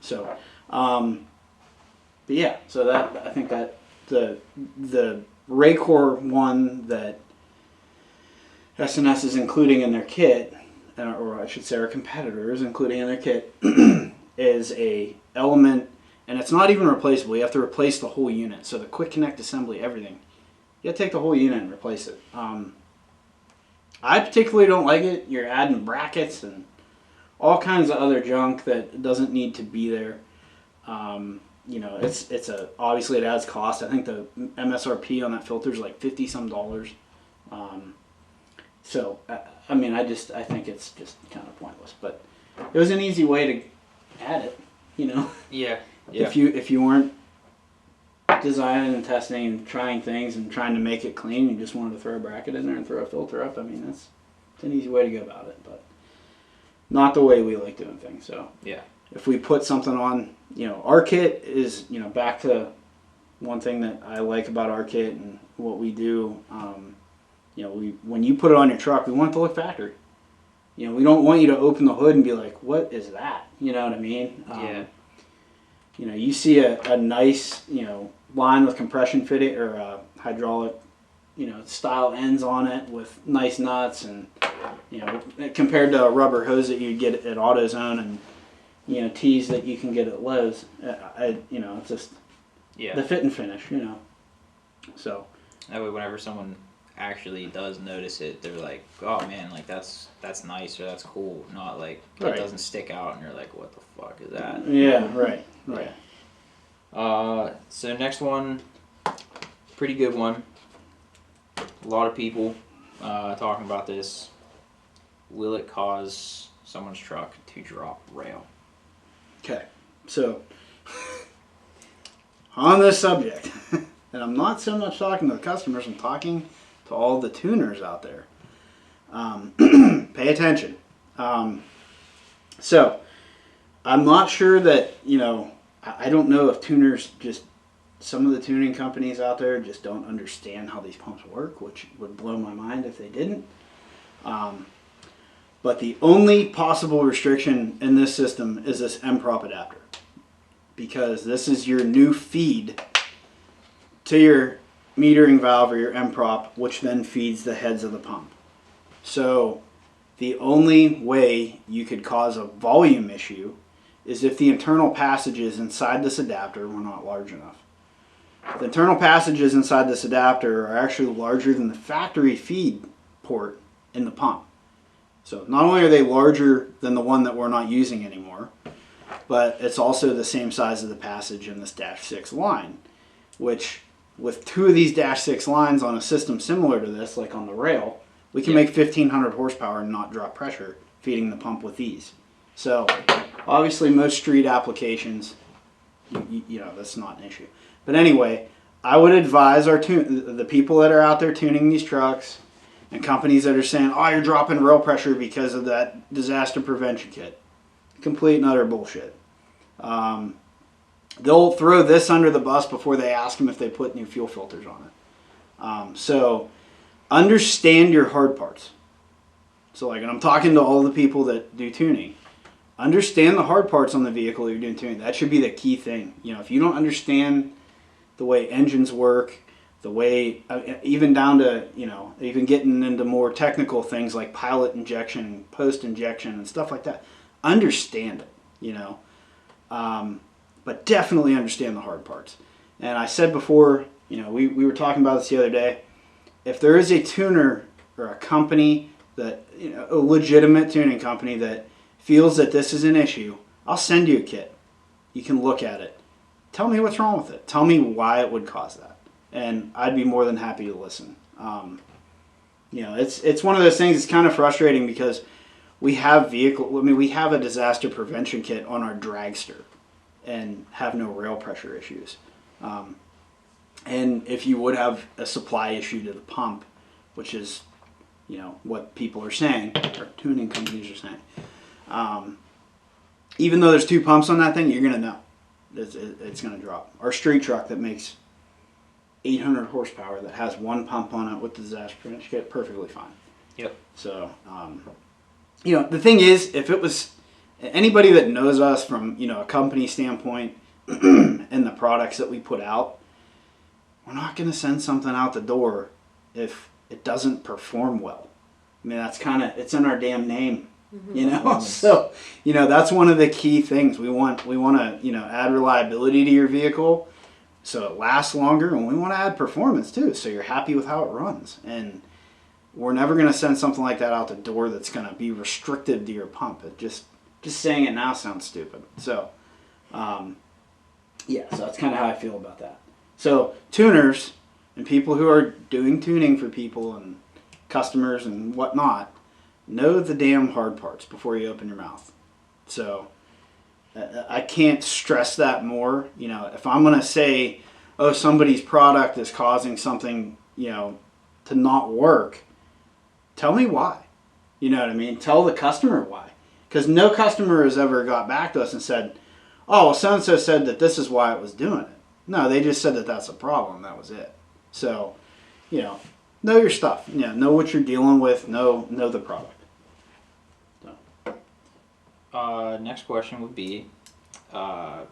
So, but yeah. So that I think that the Raycor one that S&S is including in their kit, or I should say our competitor is including in their kit, is a element, and it's not even replaceable. You have to replace the whole unit. So the quick connect assembly, everything. You have to take the whole unit and replace it. I particularly don't like it. You're adding brackets and all kinds of other junk that doesn't need to be there. Obviously it adds cost. I think the MSRP on that filter is like $50 some. So I think it's just kind of pointless. But it was an easy way to add it. Yeah. If you weren't designing and testing and trying things and trying to make it clean, you just wanted to throw a bracket in there and throw a filter up. It's an easy way to go about it, but not the way we like doing things. So yeah, if we put something on, our kit is, back to one thing that I like about our kit and what we do. When you put it on your truck, we want it to look factory. We don't want you to open the hood and be like, what is that? You know what I mean? You see a nice, line with compression fitting or hydraulic, style ends on it with nice nuts and, compared to a rubber hose that you'd get at AutoZone and, tees that you can get at Lowe's, it's just the fit and finish, So that way, whenever someone actually does notice it, they're like, oh man, like that's nice or that's cool, not like it doesn't stick out and you're like, what the fuck is that? Yeah, right. So next one, pretty good one. A lot of people talking about this. Will it cause someone's truck to drop rail? Okay, so on this subject, and I'm not so much talking to the customers, I'm talking to all the tuners out there. Pay attention. So I'm not sure that, I don't know if tuners some of the tuning companies out there just don't understand how these pumps work, which would blow my mind if they didn't. But the only possible restriction in this system is this M-prop adapter, because this is your new feed to your metering valve or your M-prop, which then feeds the heads of the pump. So the only way you could cause a volume issue is if the internal passages inside this adapter were not large enough. The internal passages inside this adapter are actually larger than the factory feed port in the pump. So not only are they larger than the one that we're not using anymore, but it's also the same size of the passage in this -6 line, which with 2 of these -6 lines on a system similar to this, like on the rail, we can make 1,500 horsepower and not drop pressure feeding the pump with these. So obviously most street applications, that's not an issue. But anyway, I would advise the people that are out there tuning these trucks and companies that are saying, oh, you're dropping rail pressure because of that disaster prevention kit. Complete and utter bullshit. They'll throw this under the bus before they ask them if they put new fuel filters on it. So understand your hard parts. So and I'm talking to all the people that do tuning. Understand the hard parts on the vehicle you're doing tuning. That should be the key thing. If you don't understand the way engines work, the way, even down to, even getting into more technical things like pilot injection, post-injection, and stuff like that, understand it, but definitely understand the hard parts. And I said before, we were talking about this the other day, if there is a tuner or a company that, a legitimate tuning company that feels that this is an issue, I'll send you a kit. You can look at it. Tell me what's wrong with it. Tell me why it would cause that. And I'd be more than happy to listen. It's one of those things that's kind of frustrating because we have we have a disaster prevention kit on our dragster and have no rail pressure issues. And if you would have a supply issue to the pump, which is, what people are saying, or tuning companies are saying, even though there's 2 pumps on that thing, you're going to know. It's going to drop. Our street truck that makes 800 horsepower that has one pump on it with the disaster prevention kit, perfectly fine. Yep. So, the thing is, if it was anybody that knows us from, a company standpoint and the products that we put out, we're not going to send something out the door if it doesn't perform well. I mean, that's it's in our damn name, So, that's one of the key things. We want to, add reliability to your vehicle so it lasts longer, and we want to add performance too, so you're happy with how it runs. And we're never going to send something like that out the door that's going to be restrictive to your pump. It just saying it now sounds stupid. So, so that's kind of how I feel about that. So, tuners and people who are doing tuning for people and customers and whatnot, know the damn hard parts before you open your mouth. So, I can't stress that more. If I'm going to say, oh, somebody's product is causing something, to not work, tell me why. You know what I mean? Tell the customer why. Because no customer has ever got back to us and said, oh, well, so-and-so said that this is why it was doing it. No, they just said that that's a problem. That was it. So, know your stuff. Know what you're dealing with. Know the product. Next question would be, not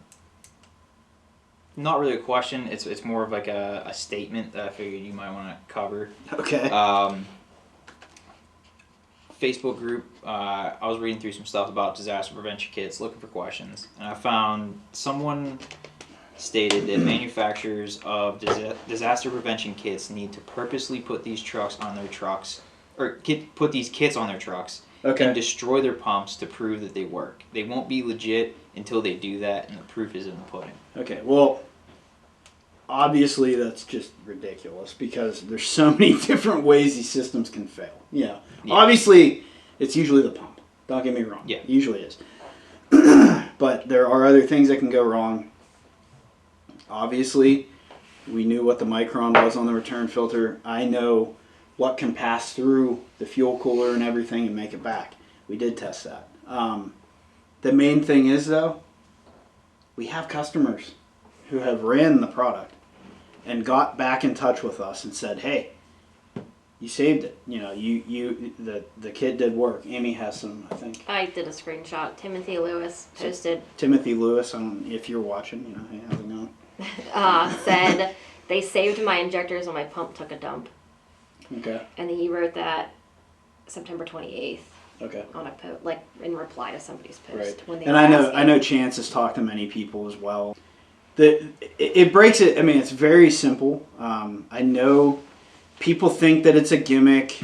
really a question. It's more of like a statement that I figured you might want to cover. Okay. Facebook group. I was reading through some stuff about disaster prevention kits, looking for questions, and I found someone stated that manufacturers of disaster prevention kits need to purposely put these trucks on their trucks, or put these kits on their trucks. Okay. And destroy their pumps to prove that they work. They won't be legit until they do that, and the proof is in the pudding. Okay, well, obviously that's just ridiculous because there's so many different ways these systems can fail. Yeah. Obviously, it's usually the pump. Don't get me wrong. Yeah. It usually is. But there are other things that can go wrong. Obviously, we knew what the micron was on the return filter. I know what can pass through the fuel cooler and everything and make it back. We did test that. The main thing is, though, we have customers who have ran the product and got back in touch with us and said, hey, you saved it. The kit did work. Amy has some, I think. I did a screenshot. Timothy Lewis posted. Timothy Lewis, if you're watching, hey, how's it going? Said, they saved my injectors when my pump took a dump. Okay. And then he wrote that September 28th. Okay. On a post, like in reply to somebody's post. Right. When they and I know Chance has talked to many people as well. It breaks it. I mean, it's very simple. I know people think that it's a gimmick.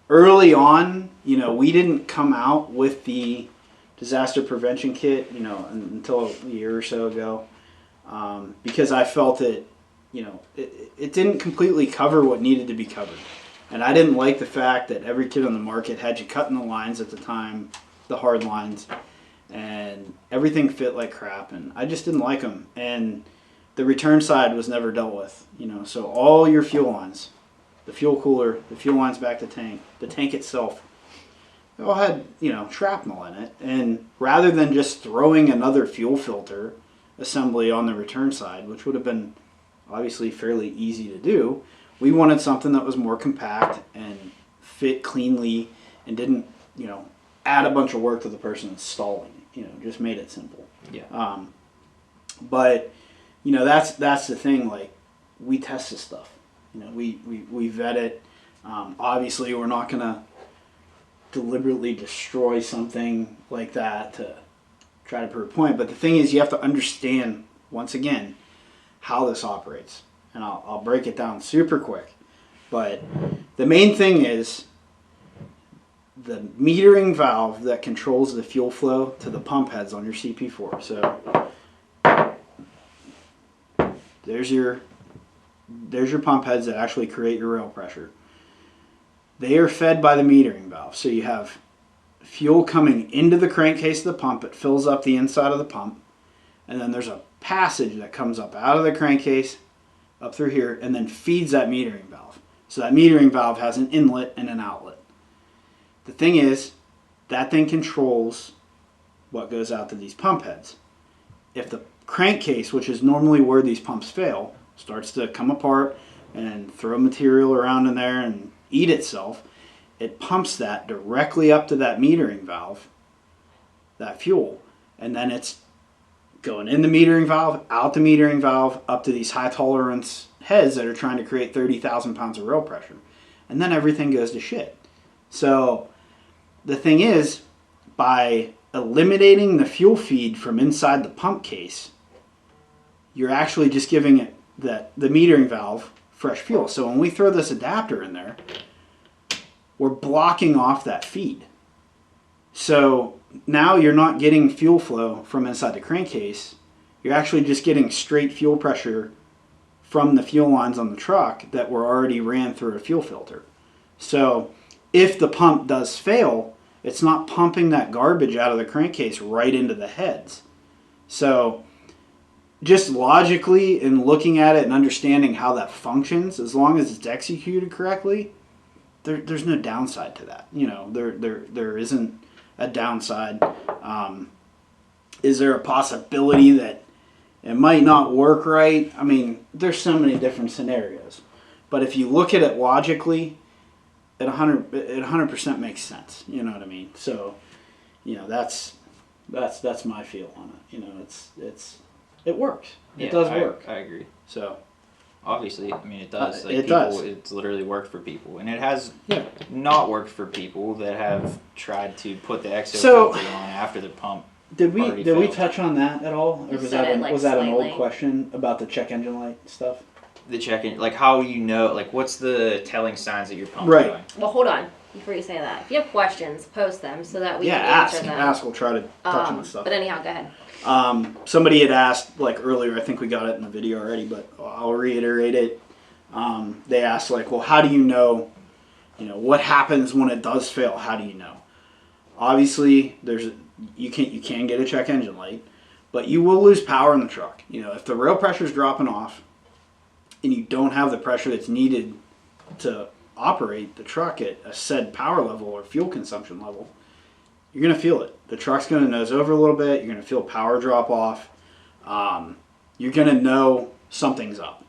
Early on, we didn't come out with the disaster prevention kit, until a year or so ago, because I felt it didn't completely cover what needed to be covered. And I didn't like the fact that every kit on the market had you cutting the lines at the time, the hard lines, and everything fit like crap, and I just didn't like them. And the return side was never dealt with, so all your fuel lines, the fuel cooler, the fuel lines back to tank, the tank itself, they all had, shrapnel in it. And rather than just throwing another fuel filter assembly on the return side, which would have been obviously fairly easy to do, we wanted something that was more compact and fit cleanly and didn't, add a bunch of work to the person installing it, just made it simple. Yeah. But, that's the thing, like, we test this stuff. We vet it. Obviously, we're not going to deliberately destroy something like that to try to prove a point. But the thing is, you have to understand, once again, how this operates. And I'll break it down super quick. But the main thing is the metering valve that controls the fuel flow to the pump heads on your CP4. So there's your pump heads that actually create your rail pressure. They are fed by the metering valve. So you have fuel coming into the crankcase of the pump. It fills up the inside of the pump. And then there's a passage that comes up out of the crankcase up through here and then feeds that metering valve. So that metering valve has an inlet and an outlet. The thing is, that thing controls what goes out to these pump heads. If the crankcase, which is normally where these pumps fail, starts to come apart and throw material around in there and eat itself, it pumps that directly up to that metering valve, that fuel, and then it's going in the metering valve, out the metering valve, up to these high tolerance heads that are trying to create 30,000 pounds of rail pressure. And then everything goes to shit. So the thing is, by eliminating the fuel feed from inside the pump case, you're actually just giving it the metering valve fresh fuel. So when we throw this adapter in there, we're blocking off that feed. So now you're not getting fuel flow from inside the crankcase. You're actually just getting straight fuel pressure from the fuel lines on the truck that were already ran through a fuel filter. So if the pump does fail, it's not pumping that garbage out of the crankcase right into the heads. So just logically and looking at it and understanding how that functions, as long as it's executed correctly, there's no downside to that. You know, there isn't a downside. Is there a possibility that it might not work right? I mean, there's so many different scenarios. But if you look at it logically, it 100% makes sense. You know what I mean? So, you know, that's my feel on it. You know, it works. Yeah, it does work. I agree. So, obviously, I mean, it does. Like, it does. It's literally worked for people, and it has not worked for people that have tried to put the exo filter on after the pump. Did we touch on that at all, or was that an old question about the check engine light stuff? The check engine, like how you know, like what's the telling signs that your pump's going? Well, hold on before you say that. If you have questions, post them so that we can answer them. Ask. We'll try to touch on the stuff. But anyhow, go ahead. Somebody had asked, like earlier, I think we got it in the video already, but I'll reiterate it. They asked, like, well, how do you know, what happens when it does fail? How do you know? Obviously, you can get a check engine light, but you will lose power in the truck. If the rail pressure is dropping off and you don't have the pressure that's needed to operate the truck at a said power level or fuel consumption level, you're going to feel it. The truck's going to nose over a little bit. You're going to feel power drop off. You're going to know something's up.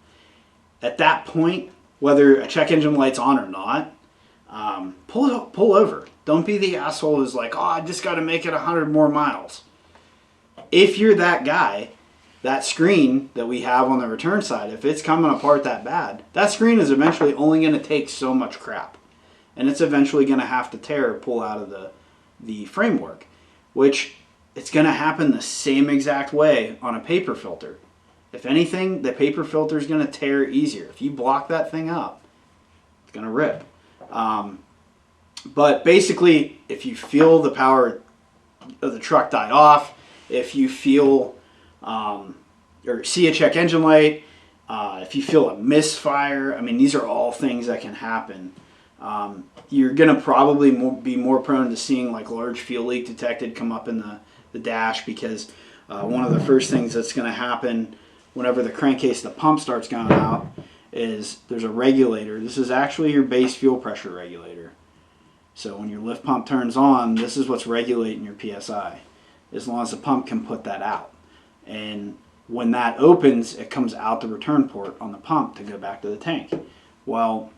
At that point, whether a check engine light's on or not, pull over. Don't be the asshole who's like, oh, I just got to make it 100 more miles. If you're that guy, that screen that we have on the return side, if it's coming apart that bad, that screen is eventually only going to take so much crap. And it's eventually going to have to tear or pull out of the framework, which it's going to happen the same exact way on a paper filter. If anything, the paper filter is going to tear easier. If you block that thing up, it's going to rip. But basically, if you feel the power of the truck die off, if you feel or see a check engine light, if you feel a misfire, I mean, these are all things that can happen. You're going to probably be more prone to seeing like large fuel leak detected come up in the dash, because one of the first things that's going to happen whenever the crankcase, the pump starts going out, is there's a regulator. This is actually your base fuel pressure regulator. So when your lift pump turns on, this is what's regulating your PSI, as long as the pump can put that out. And when that opens, it comes out the return port on the pump to go back to the tank. Well,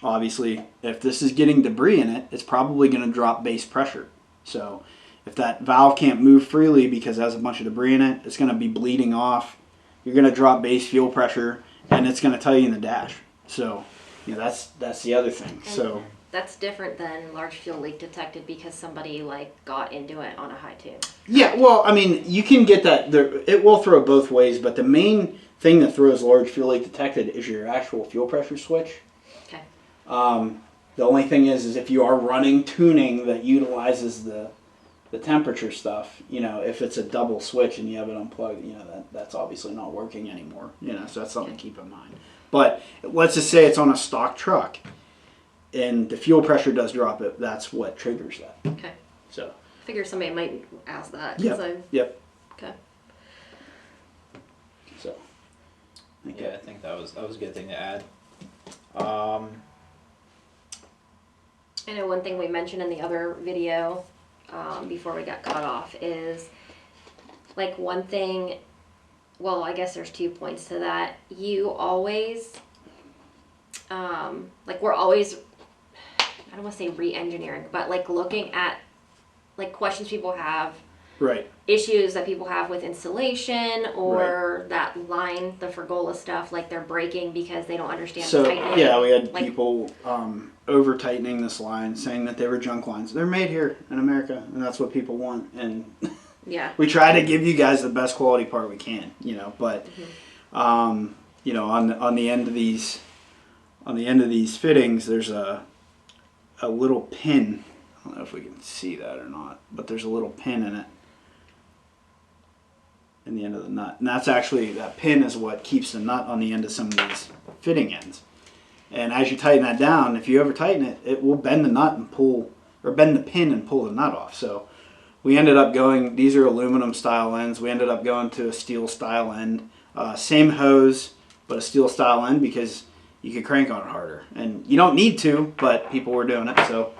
obviously, if this is getting debris in it, it's probably going to drop base pressure. So if that valve can't move freely because it has a bunch of debris in it, it's going to be bleeding off. You're going to drop base fuel pressure, and it's going to tell you in the dash. So, that's the other thing. So that's different than large fuel leak detected because somebody got into it on a high tube. Yeah, well, I mean, you can get that. It will throw both ways, but the main thing that throws large fuel leak detected is your actual fuel pressure switch. Okay. The only thing is if you are running tuning that utilizes the temperature stuff, if it's a double switch and you have it unplugged, that's obviously not working anymore. So that's something to keep in mind. But let's just say it's on a stock truck and the fuel pressure does drop it, that's what triggers that. Okay. So I figure somebody might ask that. Yep. Okay. So I think that was a good thing to add. I know one thing we mentioned in the other video before we got cut off is one thing well, I guess there's 2 points to that. You always, like we're always, I don't want to say re-engineering, but like looking at like questions people have, right, issues that people have with installation, or that line, the Fergola stuff, like they're breaking because they don't understand so tightening. yeah, we had like, people over tightening this line, saying that they were junk lines. They're made here in America, and that's what people want. And yeah, we try to give you guys the best quality part we can, you know. But you know, on the end of these fittings, there's a little pin. I don't know if we can see that or not, but there's a little pin in it, in the end of the nut, and that's actually, that pin is what keeps the nut on the end of some of these fitting ends. And as you tighten that down, if you over tighten it, it will bend the nut and pull, or bend the pin and pull the nut off. So we ended up going, these are aluminum style ends, we ended up going to a steel style end, same hose but a steel style end, because you could crank on it harder, and you don't need to, but people were doing it. So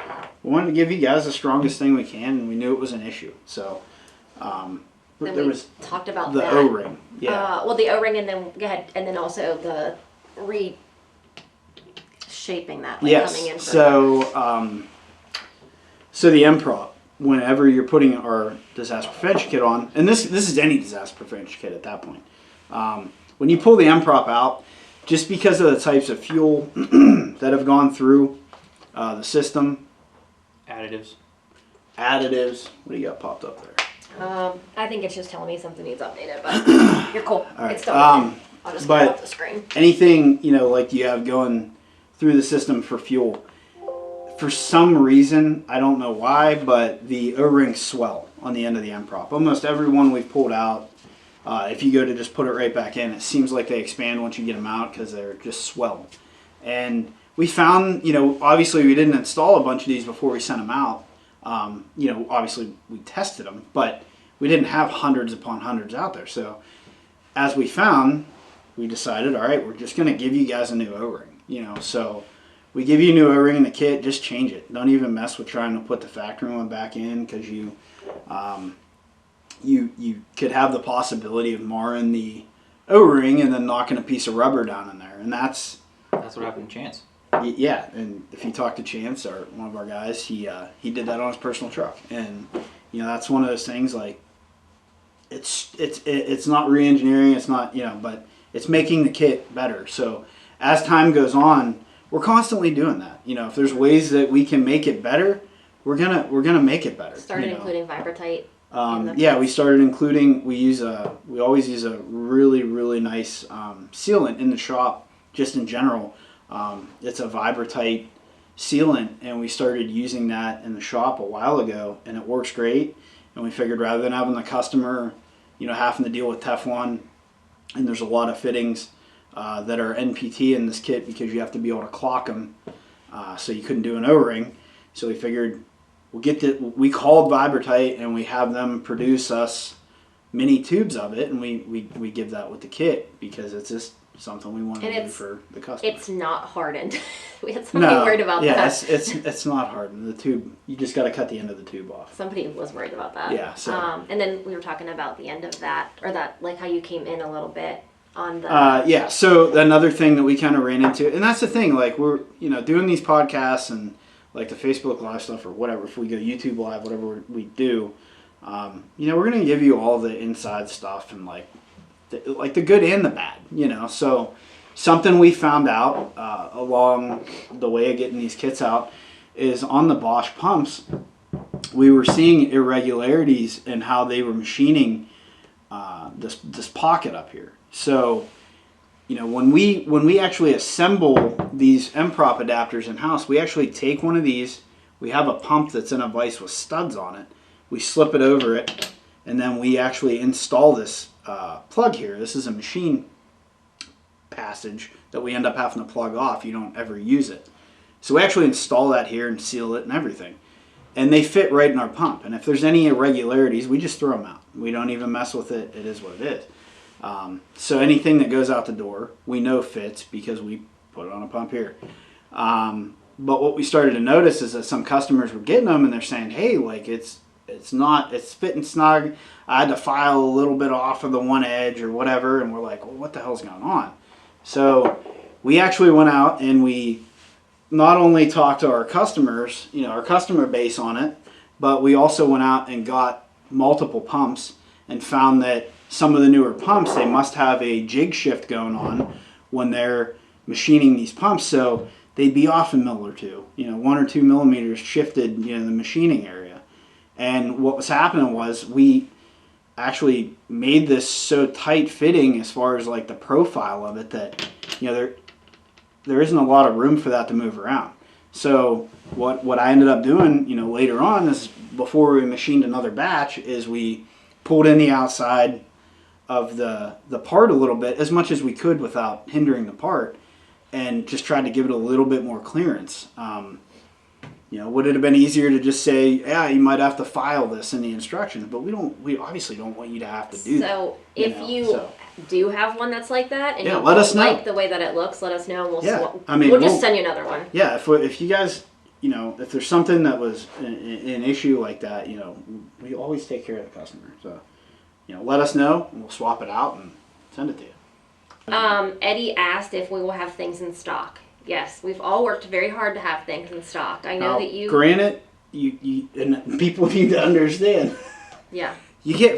we wanted to give you guys the strongest thing we can, and we knew it was an issue. So then there we was talked about the that. O-ring. Yeah. Well, the O-ring, and then go ahead, and then also the reshaping that, like Yes. coming in. So the M-Prop, whenever you're putting our disaster prevention kit on, and this is any disaster prevention kit at that point, when you pull the M-Prop out, just because of the types of fuel that have gone through the system, Additives. what do you got popped up there? I think it's just telling me something needs updated, but you're cool. All right. It's still working. I'll just get it but off the screen. Anything, you know, like you have going through the system for fuel, for some reason, I don't know why, but the O-rings swell on the end of the M-Prop. Almost every one we've pulled out, if you go to just put it right back in, it seems like they expand once you get them out, because they're just swelled. And we found, you know, obviously we didn't install a bunch of these before we sent them out. You know, obviously we tested them, but we didn't have hundreds upon hundreds out there. So as we found, we decided, all right, we're just going to give you guys a new O-ring, you know. So we give you a new O-ring in the kit, just change it. Don't even mess with trying to put the factory one back in, because you could have the possibility of marring the O-ring and then knocking a piece of rubber down in there. And that's what happened to Chance. Yeah, and if you talk to Chance, or one of our guys, he did that on his personal truck. And you know, that's one of those things, like it's not re-engineering, it's not, you know, but it's making the kit better. So as time goes on, we're constantly doing that. You know, if there's ways that we can make it better, we're gonna make it better. Started including Vibratite. Yeah, we started including. We always use a really nice sealant in the shop, just in general. It's a Vibratite sealant, and we started using that in the shop a while ago, and it works great. And we figured, rather than having the customer, you know, having to deal with Teflon, and there's a lot of fittings that are NPT in this kit, because you have to be able to clock them, so you couldn't do an O-ring. So we figured, we called Vibratite, and we have them produce us mini tubes of it, and we give that with the kit, because it's just something we want to do for the customer. It's not hardened. We had somebody worried about that. Yeah, it's not hardened. The tube, you just got to cut the end of the tube off. Somebody was worried about that. Yeah. So. And then we were talking about the end of that, or that, like how you came in a little bit on the. Yeah. So another thing that we kind of ran into, and that's the thing, like we're, you know, doing these podcasts and like the Facebook Live stuff or whatever. If we go YouTube Live, whatever we do, you know, we're gonna give you all the inside stuff, and like the good and the bad, you know. So something we found out along the way of getting these kits out is on the Bosch pumps, we were seeing irregularities in how they were machining this pocket up here. So, you know, when we actually assemble these M-Prop adapters in house, we actually take one of these. We have a pump that's in a vise with studs on it. We slip it over it, and then we actually install this plug here. This is a machine passage that we end up having to plug off. You don't ever use it. So we actually install that here and seal it and everything. And they fit right in our pump. And if there's any irregularities, we just throw them out. We don't even mess with it. It is what it is. So anything that goes out the door, we know fits, because we put it on a pump here. But what we started to notice is that some customers were getting them, and they're saying, hey, like it's it's fitting snug. I had to file a little bit off of the one edge or whatever, and we're like, well, what the hell's going on? So we actually went out and we not only talked to our customers, our customer base on it, but we also went out and got multiple pumps and found that some of the newer pumps, they must have a jig shift going on when they're machining these pumps. So they'd be off a mil or two, 1 or 2 millimeters shifted, the machining area. And what was happening was we actually made this so tight fitting as far as like the profile of it that, there isn't a lot of room for that to move around. So what I ended up doing, later on is before we machined another batch is we pulled in the outside of the part a little bit as much as we could without hindering the part and just tried to give it a little bit more clearance. Would it have been easier to just say, yeah, you might have to file this in the instructions, but we obviously don't want you to have to do that. So if you do have one that's like that and you let us know. like the way that it looks, let us know and we'll just send you another one. Yeah, if you guys, if there's something that was an issue like that, we always take care of the customer. So, let us know and we'll swap it out and send it to you. Eddie asked if we will have things in stock. Yes, we've all worked very hard to have things in stock. I know that you... Granted, you and people need to understand. Yeah.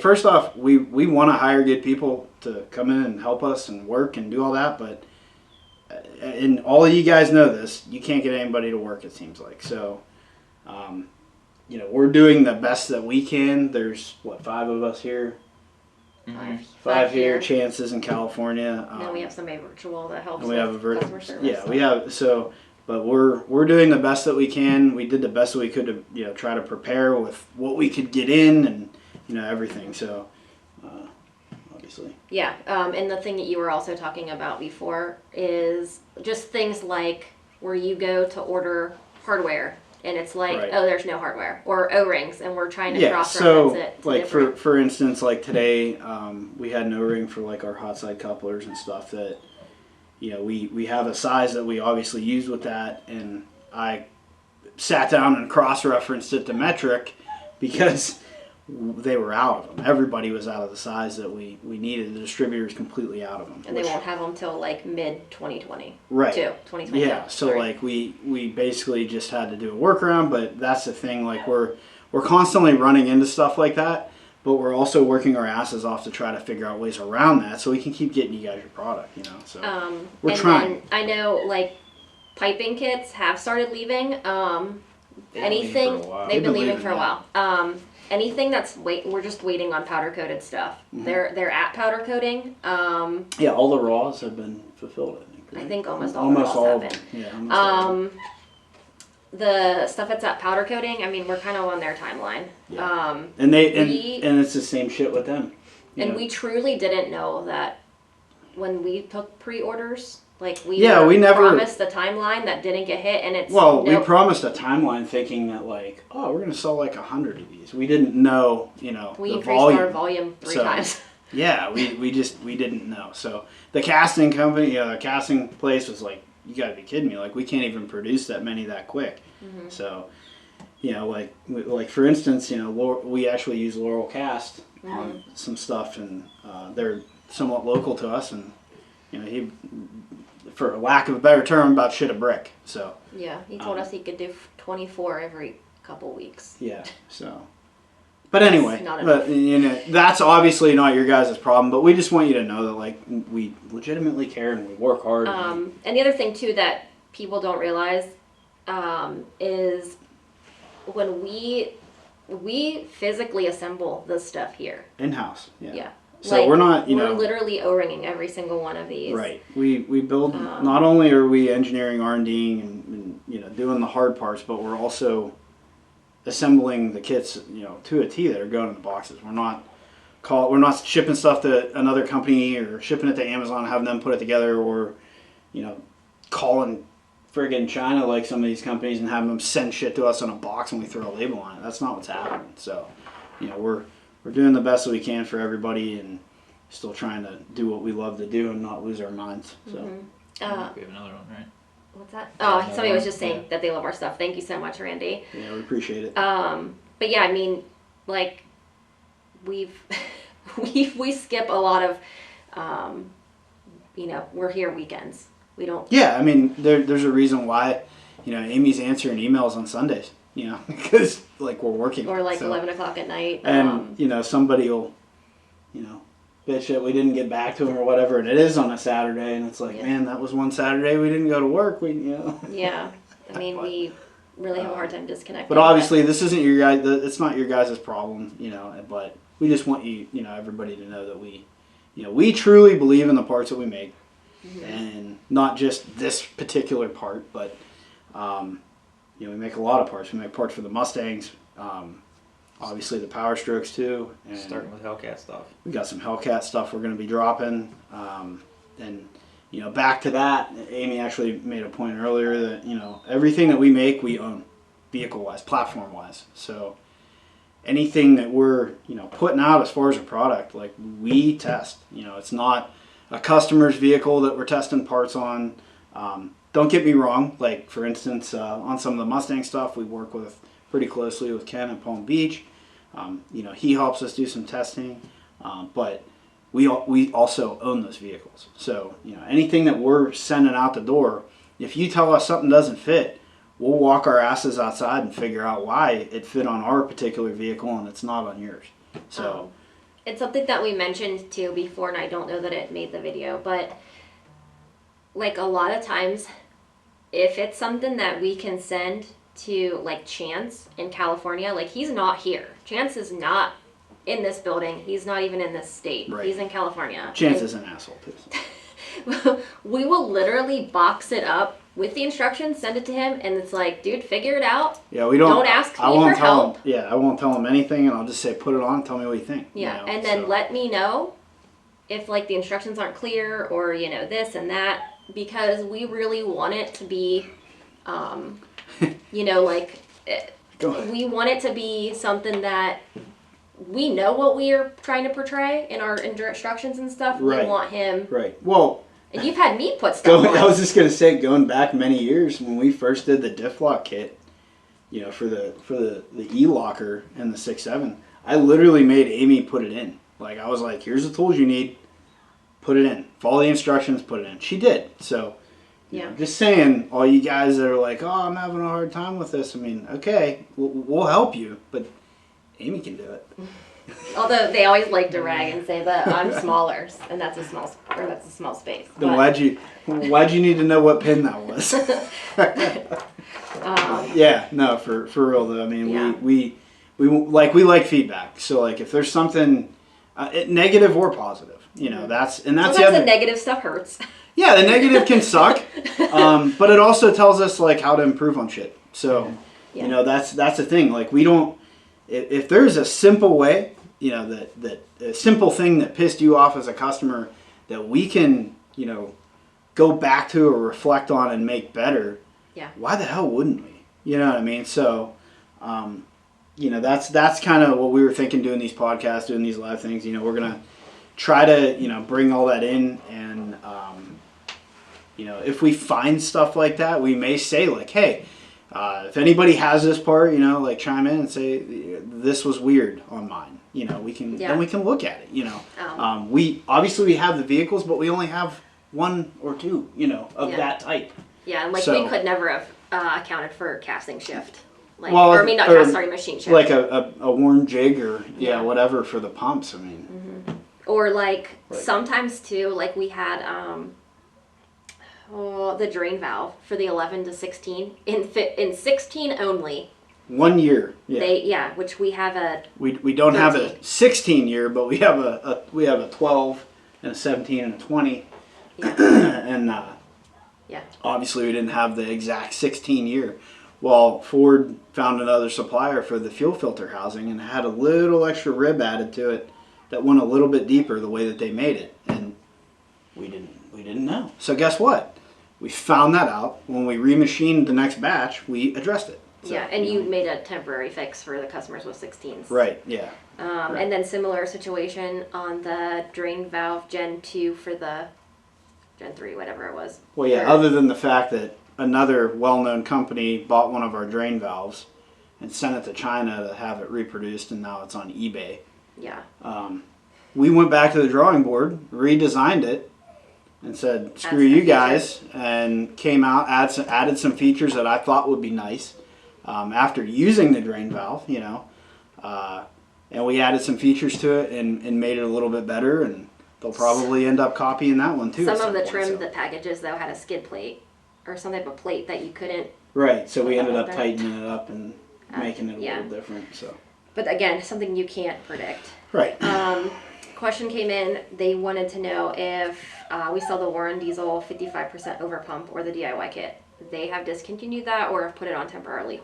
First off, we want to hire good people to come in and help us and work and do all that, but, and all of you guys know this, you can't get anybody to work, it seems like. So, we're doing the best that we can. There's, 5 of us here? Five here, Chances in California. Then we have somebody virtual that helps. And we have a customer service. Yeah, we have but we're doing the best that we can. We did the best that we could to try to prepare with what we could get in and everything. So obviously. Yeah, and the thing that you were also talking about before is just things like where you go to order hardware. And it's like, oh, there's no hardware, or O-rings, and we're trying to cross-reference it. Like for instance, like today, we had an O-ring for like our hot side couplers and stuff that, we have a size that we obviously use with that, and I sat down and cross-referenced it to metric because they were out of them. Everybody was out of the size that we needed. The distributor's completely out of them. And they won't have them till like mid-2020. Right. 2022. Yeah, so like we basically just had to do a workaround, but that's the thing, like we're constantly running into stuff like that, but we're also working our asses off to try to figure out ways around that so we can keep getting you guys your product, so we're trying. Then I know like piping kits have started leaving. They've been leaving for a while. Anything that's we're just waiting on powder coated stuff. Mm-hmm. They're at powder coating. Yeah, all the raws have been fulfilled. I think. Right? I think almost all the raws have been. Yeah. All the stuff that's at powder coating. I mean, we're kind of on their timeline. Yeah. And it's the same shit with them. We truly didn't know that when we took pre-orders. Like we never promised the timeline that didn't get hit, and it's we promised a timeline thinking that like, oh, we're gonna sell like 100 of these. We didn't know, we the increased volume. our volume 3 times. Yeah, we didn't know. So the casting company, the casting place was like, you gotta be kidding me! Like we can't even produce that many that quick. Mm-hmm. So, like for instance, we actually use Laurel Cast on some stuff, and they're somewhat local to us, and he, for lack of a better term, about shit a brick. So yeah, he told us he could do 24 every couple weeks. Yeah, so. But anyway, that's obviously not your guys' problem. But we just want you to know that like we legitimately care and we work hard. And the other thing too that people don't realize is when we physically assemble this stuff here in house. Yeah. Yeah. So like, we're not, we're literally O-ringing every single one of these. Right. We build, not only are we engineering, R&Ding and doing the hard parts, but we're also assembling the kits, to a T that are going in the boxes. We're not shipping stuff to another company or shipping it to Amazon, having them put it together, or, calling friggin' China like some of these companies and having them send shit to us in a box and we throw a label on it. That's not what's happening. So, we're doing the best that we can for everybody and still trying to do what we love to do and not lose our minds. So we have another one, right? What's that? Oh, somebody was just saying that they love our stuff. Thank you so much, Randy. Yeah, we appreciate it. But yeah, I mean, like we skip a lot of, we're here weekends. We don't. Yeah, I mean, there's a reason why, Amy's answering emails on Sundays, because like we're working. Or like 11 o'clock at night. And, somebody will, bitch that we didn't get back to them or whatever, and it is on a Saturday, and it's like, man, that was one Saturday we didn't go to work. Yeah, I mean, we really have a hard time disconnecting. But obviously, this isn't your guys. It's not your guys' problem, But we just want everybody to know that we truly believe in the parts that we make, and not just this particular part, but we make a lot of parts. We make parts for the Mustangs. Obviously the Powerstrokes too. And starting with Hellcat stuff. We got some Hellcat stuff we're going to be dropping. And, back to that, Amy actually made a point earlier that, everything that we make, we own vehicle-wise, platform-wise. So anything that we're, putting out as far as a product, like we test. It's not a customer's vehicle that we're testing parts on. Don't get me wrong. Like, for instance, on some of the Mustang stuff, we work with pretty closely with Ken at Palm Beach. He helps us do some testing, but we also own those vehicles. So, anything that we're sending out the door, if you tell us something doesn't fit, we'll walk our asses outside and figure out why it fit on our particular vehicle and it's not on yours. So, it's something that we mentioned too before, and I don't know that it made the video, but like a lot of times, if it's something that we can send to like Chance in California, like he's not here. Chance is not in this building. He's not even in this state. Right. He's in California. Chance is an asshole too. We will literally box it up with the instructions, send it to him, and it's like, dude, figure it out. Yeah, we don't ask me for help. I won't tell him anything, and I'll just say, put it on, tell me what you think. Yeah, and then let me know if like the instructions aren't clear or this and that, because we really want it to be, we want it to be something that we know what we are trying to portray in our instructions and stuff. Right. We want him. Right. Well. And you've had me put stuff on. I was just gonna say, going back many years when we first did the diff lock kit, for the E-locker and the 6.7, I literally made Amy put it in. Like, I was like, here's the tools you need, put it in. Follow the instructions, put it in. She did. So, just saying, all you guys that are like, oh, I'm having a hard time with this. I mean, okay, we'll help you, but Amy can do it. Although they always like to rag and say that I'm smaller, and that's a small space. Then why'd you need to know what pin that was? Yeah, no, for real though. I mean, we like feedback. So like, if there's something negative or positive, that's sometimes the other. The negative stuff hurts. Yeah, the negative can suck, but it also tells us like how to improve on shit. So that's the thing. Like, we don't. If there's a simple way, that a simple thing that pissed you off as a customer that we can, go back to or reflect on and make better, why the hell wouldn't we? You know what I mean? So, that's kind of what we were thinking doing these podcasts, doing these live things. We're going to try to, bring all that in, and, if we find stuff like that, we may say like, hey, if anybody has this part, like chime in and say this was weird on mine. Then we can look at it. We obviously have the vehicles, but we only have one or two, of that type. Yeah, and we could never have accounted for casting shift. Machine shift. Like a worn jig or whatever for the pumps. I mean, or sometimes too, like we had the drain valve for the 11 to 16 in 16 only. 1 year. Yeah. Which we have a. We don't 13. Have a 16 year, but we have a 12 and a 17 and a 20. Yeah. And obviously we didn't have the exact 16 year. Well, Ford found another supplier for the fuel filter housing and had a little extra rib added to it that went a little bit deeper the way that they made it, and we didn't know. So guess what? We found that out when we remachined the next batch. We addressed it. So, and you made a temporary fix for the customers with 16s. Right. Yeah. Right. And then similar situation on the drain valve Gen 2 for the Gen 3, whatever it was. Well, yeah. Other than the fact that another well-known company bought one of our drain valves, and sent it to China to have it reproduced, and now it's on eBay. Yeah. We went back to the drawing board, redesigned it, and said, screw you guys, and came out, added some features that I thought would be nice after using the drain valve, you know. And we added some features to it and made it a little bit better, and they'll probably end up copying that one too. Some of the trim, the packages, though, had a skid plate or some type of plate that you couldn't. Right, so we ended up tightening it up and making it a little different. So. But again, something you can't predict. Right. Question came in. They wanted to know if we sell the Warren Diesel 55% over pump or the DIY kit. They have discontinued that or have put it on a temporary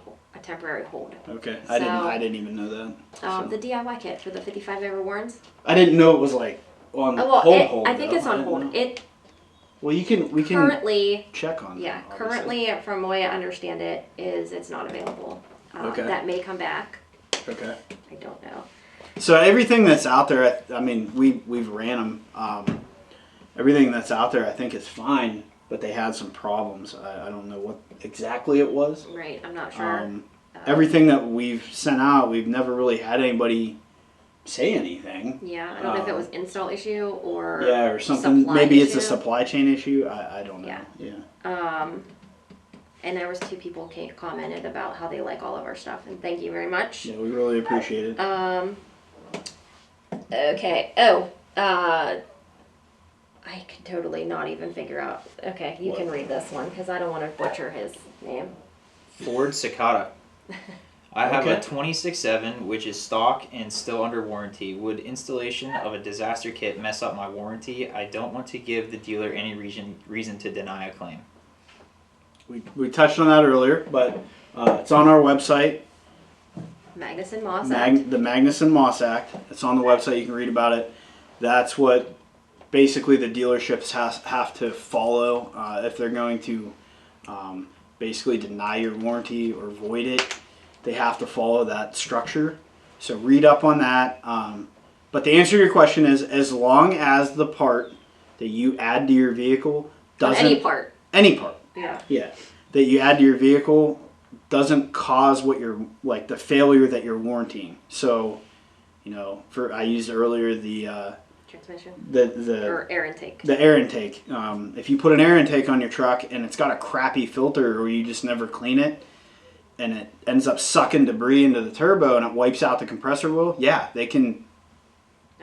hold. Okay, so, I didn't even know that. So. The DIY kit for the 55 over Warrens. I didn't know it was like on hold. I think it's on hold. Well, we can currently check on. Yeah, that, currently, from the way I understand it, it's not available. Okay. That may come back. Okay. I don't know. So everything that's out there, I mean, we've ran them. Everything that's out there, I think, is fine, but they had some problems. I don't know what exactly it was. Right, I'm not sure. Everything that we've sent out, we've never really had anybody say anything. Yeah, I don't know if it was install issue or or something. Maybe it's a issue. Supply chain issue. I don't know. Yeah. And there was 2 people commented about how they like all of our stuff, and thank you very much. Yeah, we really appreciate it. Okay. Oh, I can totally not even figure out. Okay, you can read this one because I don't want to butcher his name. Ford Cicada. I have a 26.7, which is stock and still under warranty. Would installation of a disaster kit mess up my warranty? I don't want to give the dealer any reason to deny a claim. We touched on that earlier, but it's on our website. Magnuson-Moss Act. The Magnuson-Moss Act. It's on the website. You can read about it. That's what basically the dealerships have to follow if they're going to basically deny your warranty or void it. They have to follow that structure. So read up on that. But the answer to your question is, as long as the part that you add to your vehicle doesn't... Any part. Yeah. That you add to your vehicle doesn't cause what you're, like, the failure that you're warranting. So, you know, I used earlier the... transmission? Or air intake. The air intake. If you put an air intake on your truck and it's got a crappy filter or you just never clean it and it ends up sucking debris into the turbo and it wipes out the compressor wheel, they can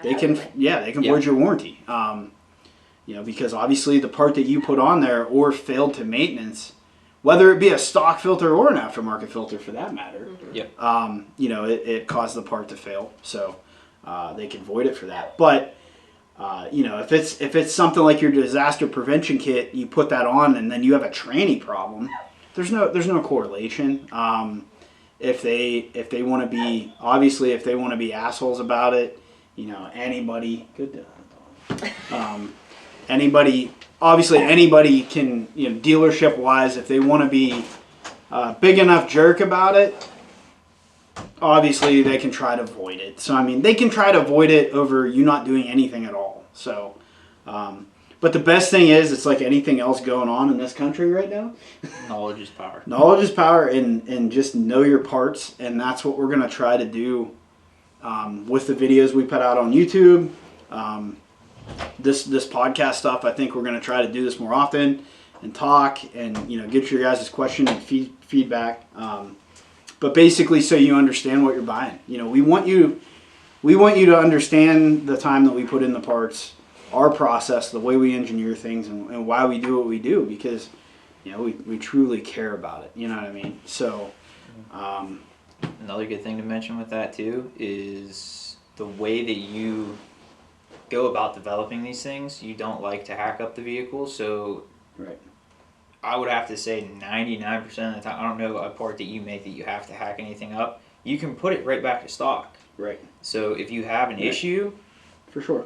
void your warranty. You know, because obviously the part that you put on there or failed to maintenance, whether it be a stock filter or an aftermarket filter for that matter, you know, it caused the part to fail. So they can void it for that. But you know, if it's something like your disaster prevention kit, you put that on and then you have a tranny problem, there's no correlation. If they want to be, obviously if they want to be assholes about it, you know, anybody anybody can, you know, dealership wise, if they want to be big enough jerk about it, obviously they can try to void it. So I mean, they can try to void it over you not doing anything at all. So but the best thing is, it's like anything else going on in this country right now. Knowledge is power. Knowledge is power, and just know your parts, and that's what we're going to try to do with the videos we put out on YouTube. This podcast stuff, I think we're going to try to do this more often and talk and, you know, get your guys' question and feedback. But basically, so you understand what you're buying. You know, we want you to understand the time that we put in the parts, our process, the way we engineer things, and why we do what we do, because, you know, we truly care about it. You know what I mean? So another good thing to mention with that too is the way that you go about developing these things. You don't like to hack up the vehicle, so right. I would have to say 99% of the time, I don't know a part that you make that you have to hack anything up. You can put it right back to stock. Right. So if you have an issue, for sure,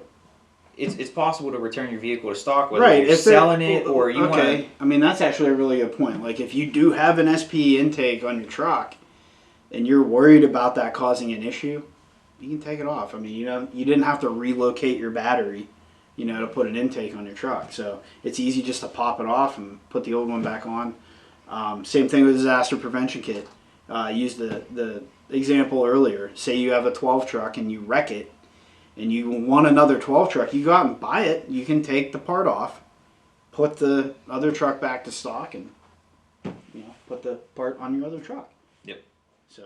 it's possible to return your vehicle to stock, whether you're selling it or you want to. I mean, that's actually a really good point. Like, if you do have an SPE intake on your truck and you're worried about that causing an issue, you can take it off. I mean, you know, you didn't have to relocate your battery, you know, to put an intake on your truck. So it's easy just to pop it off and put the old one back on. Same thing with the disaster prevention kit. use the example earlier. Say you have a 12 truck and you wreck it, and you want another 12 truck. You go out and buy it. You can take the part off, put the other truck back to stock, and put the part on your other truck. Yep. So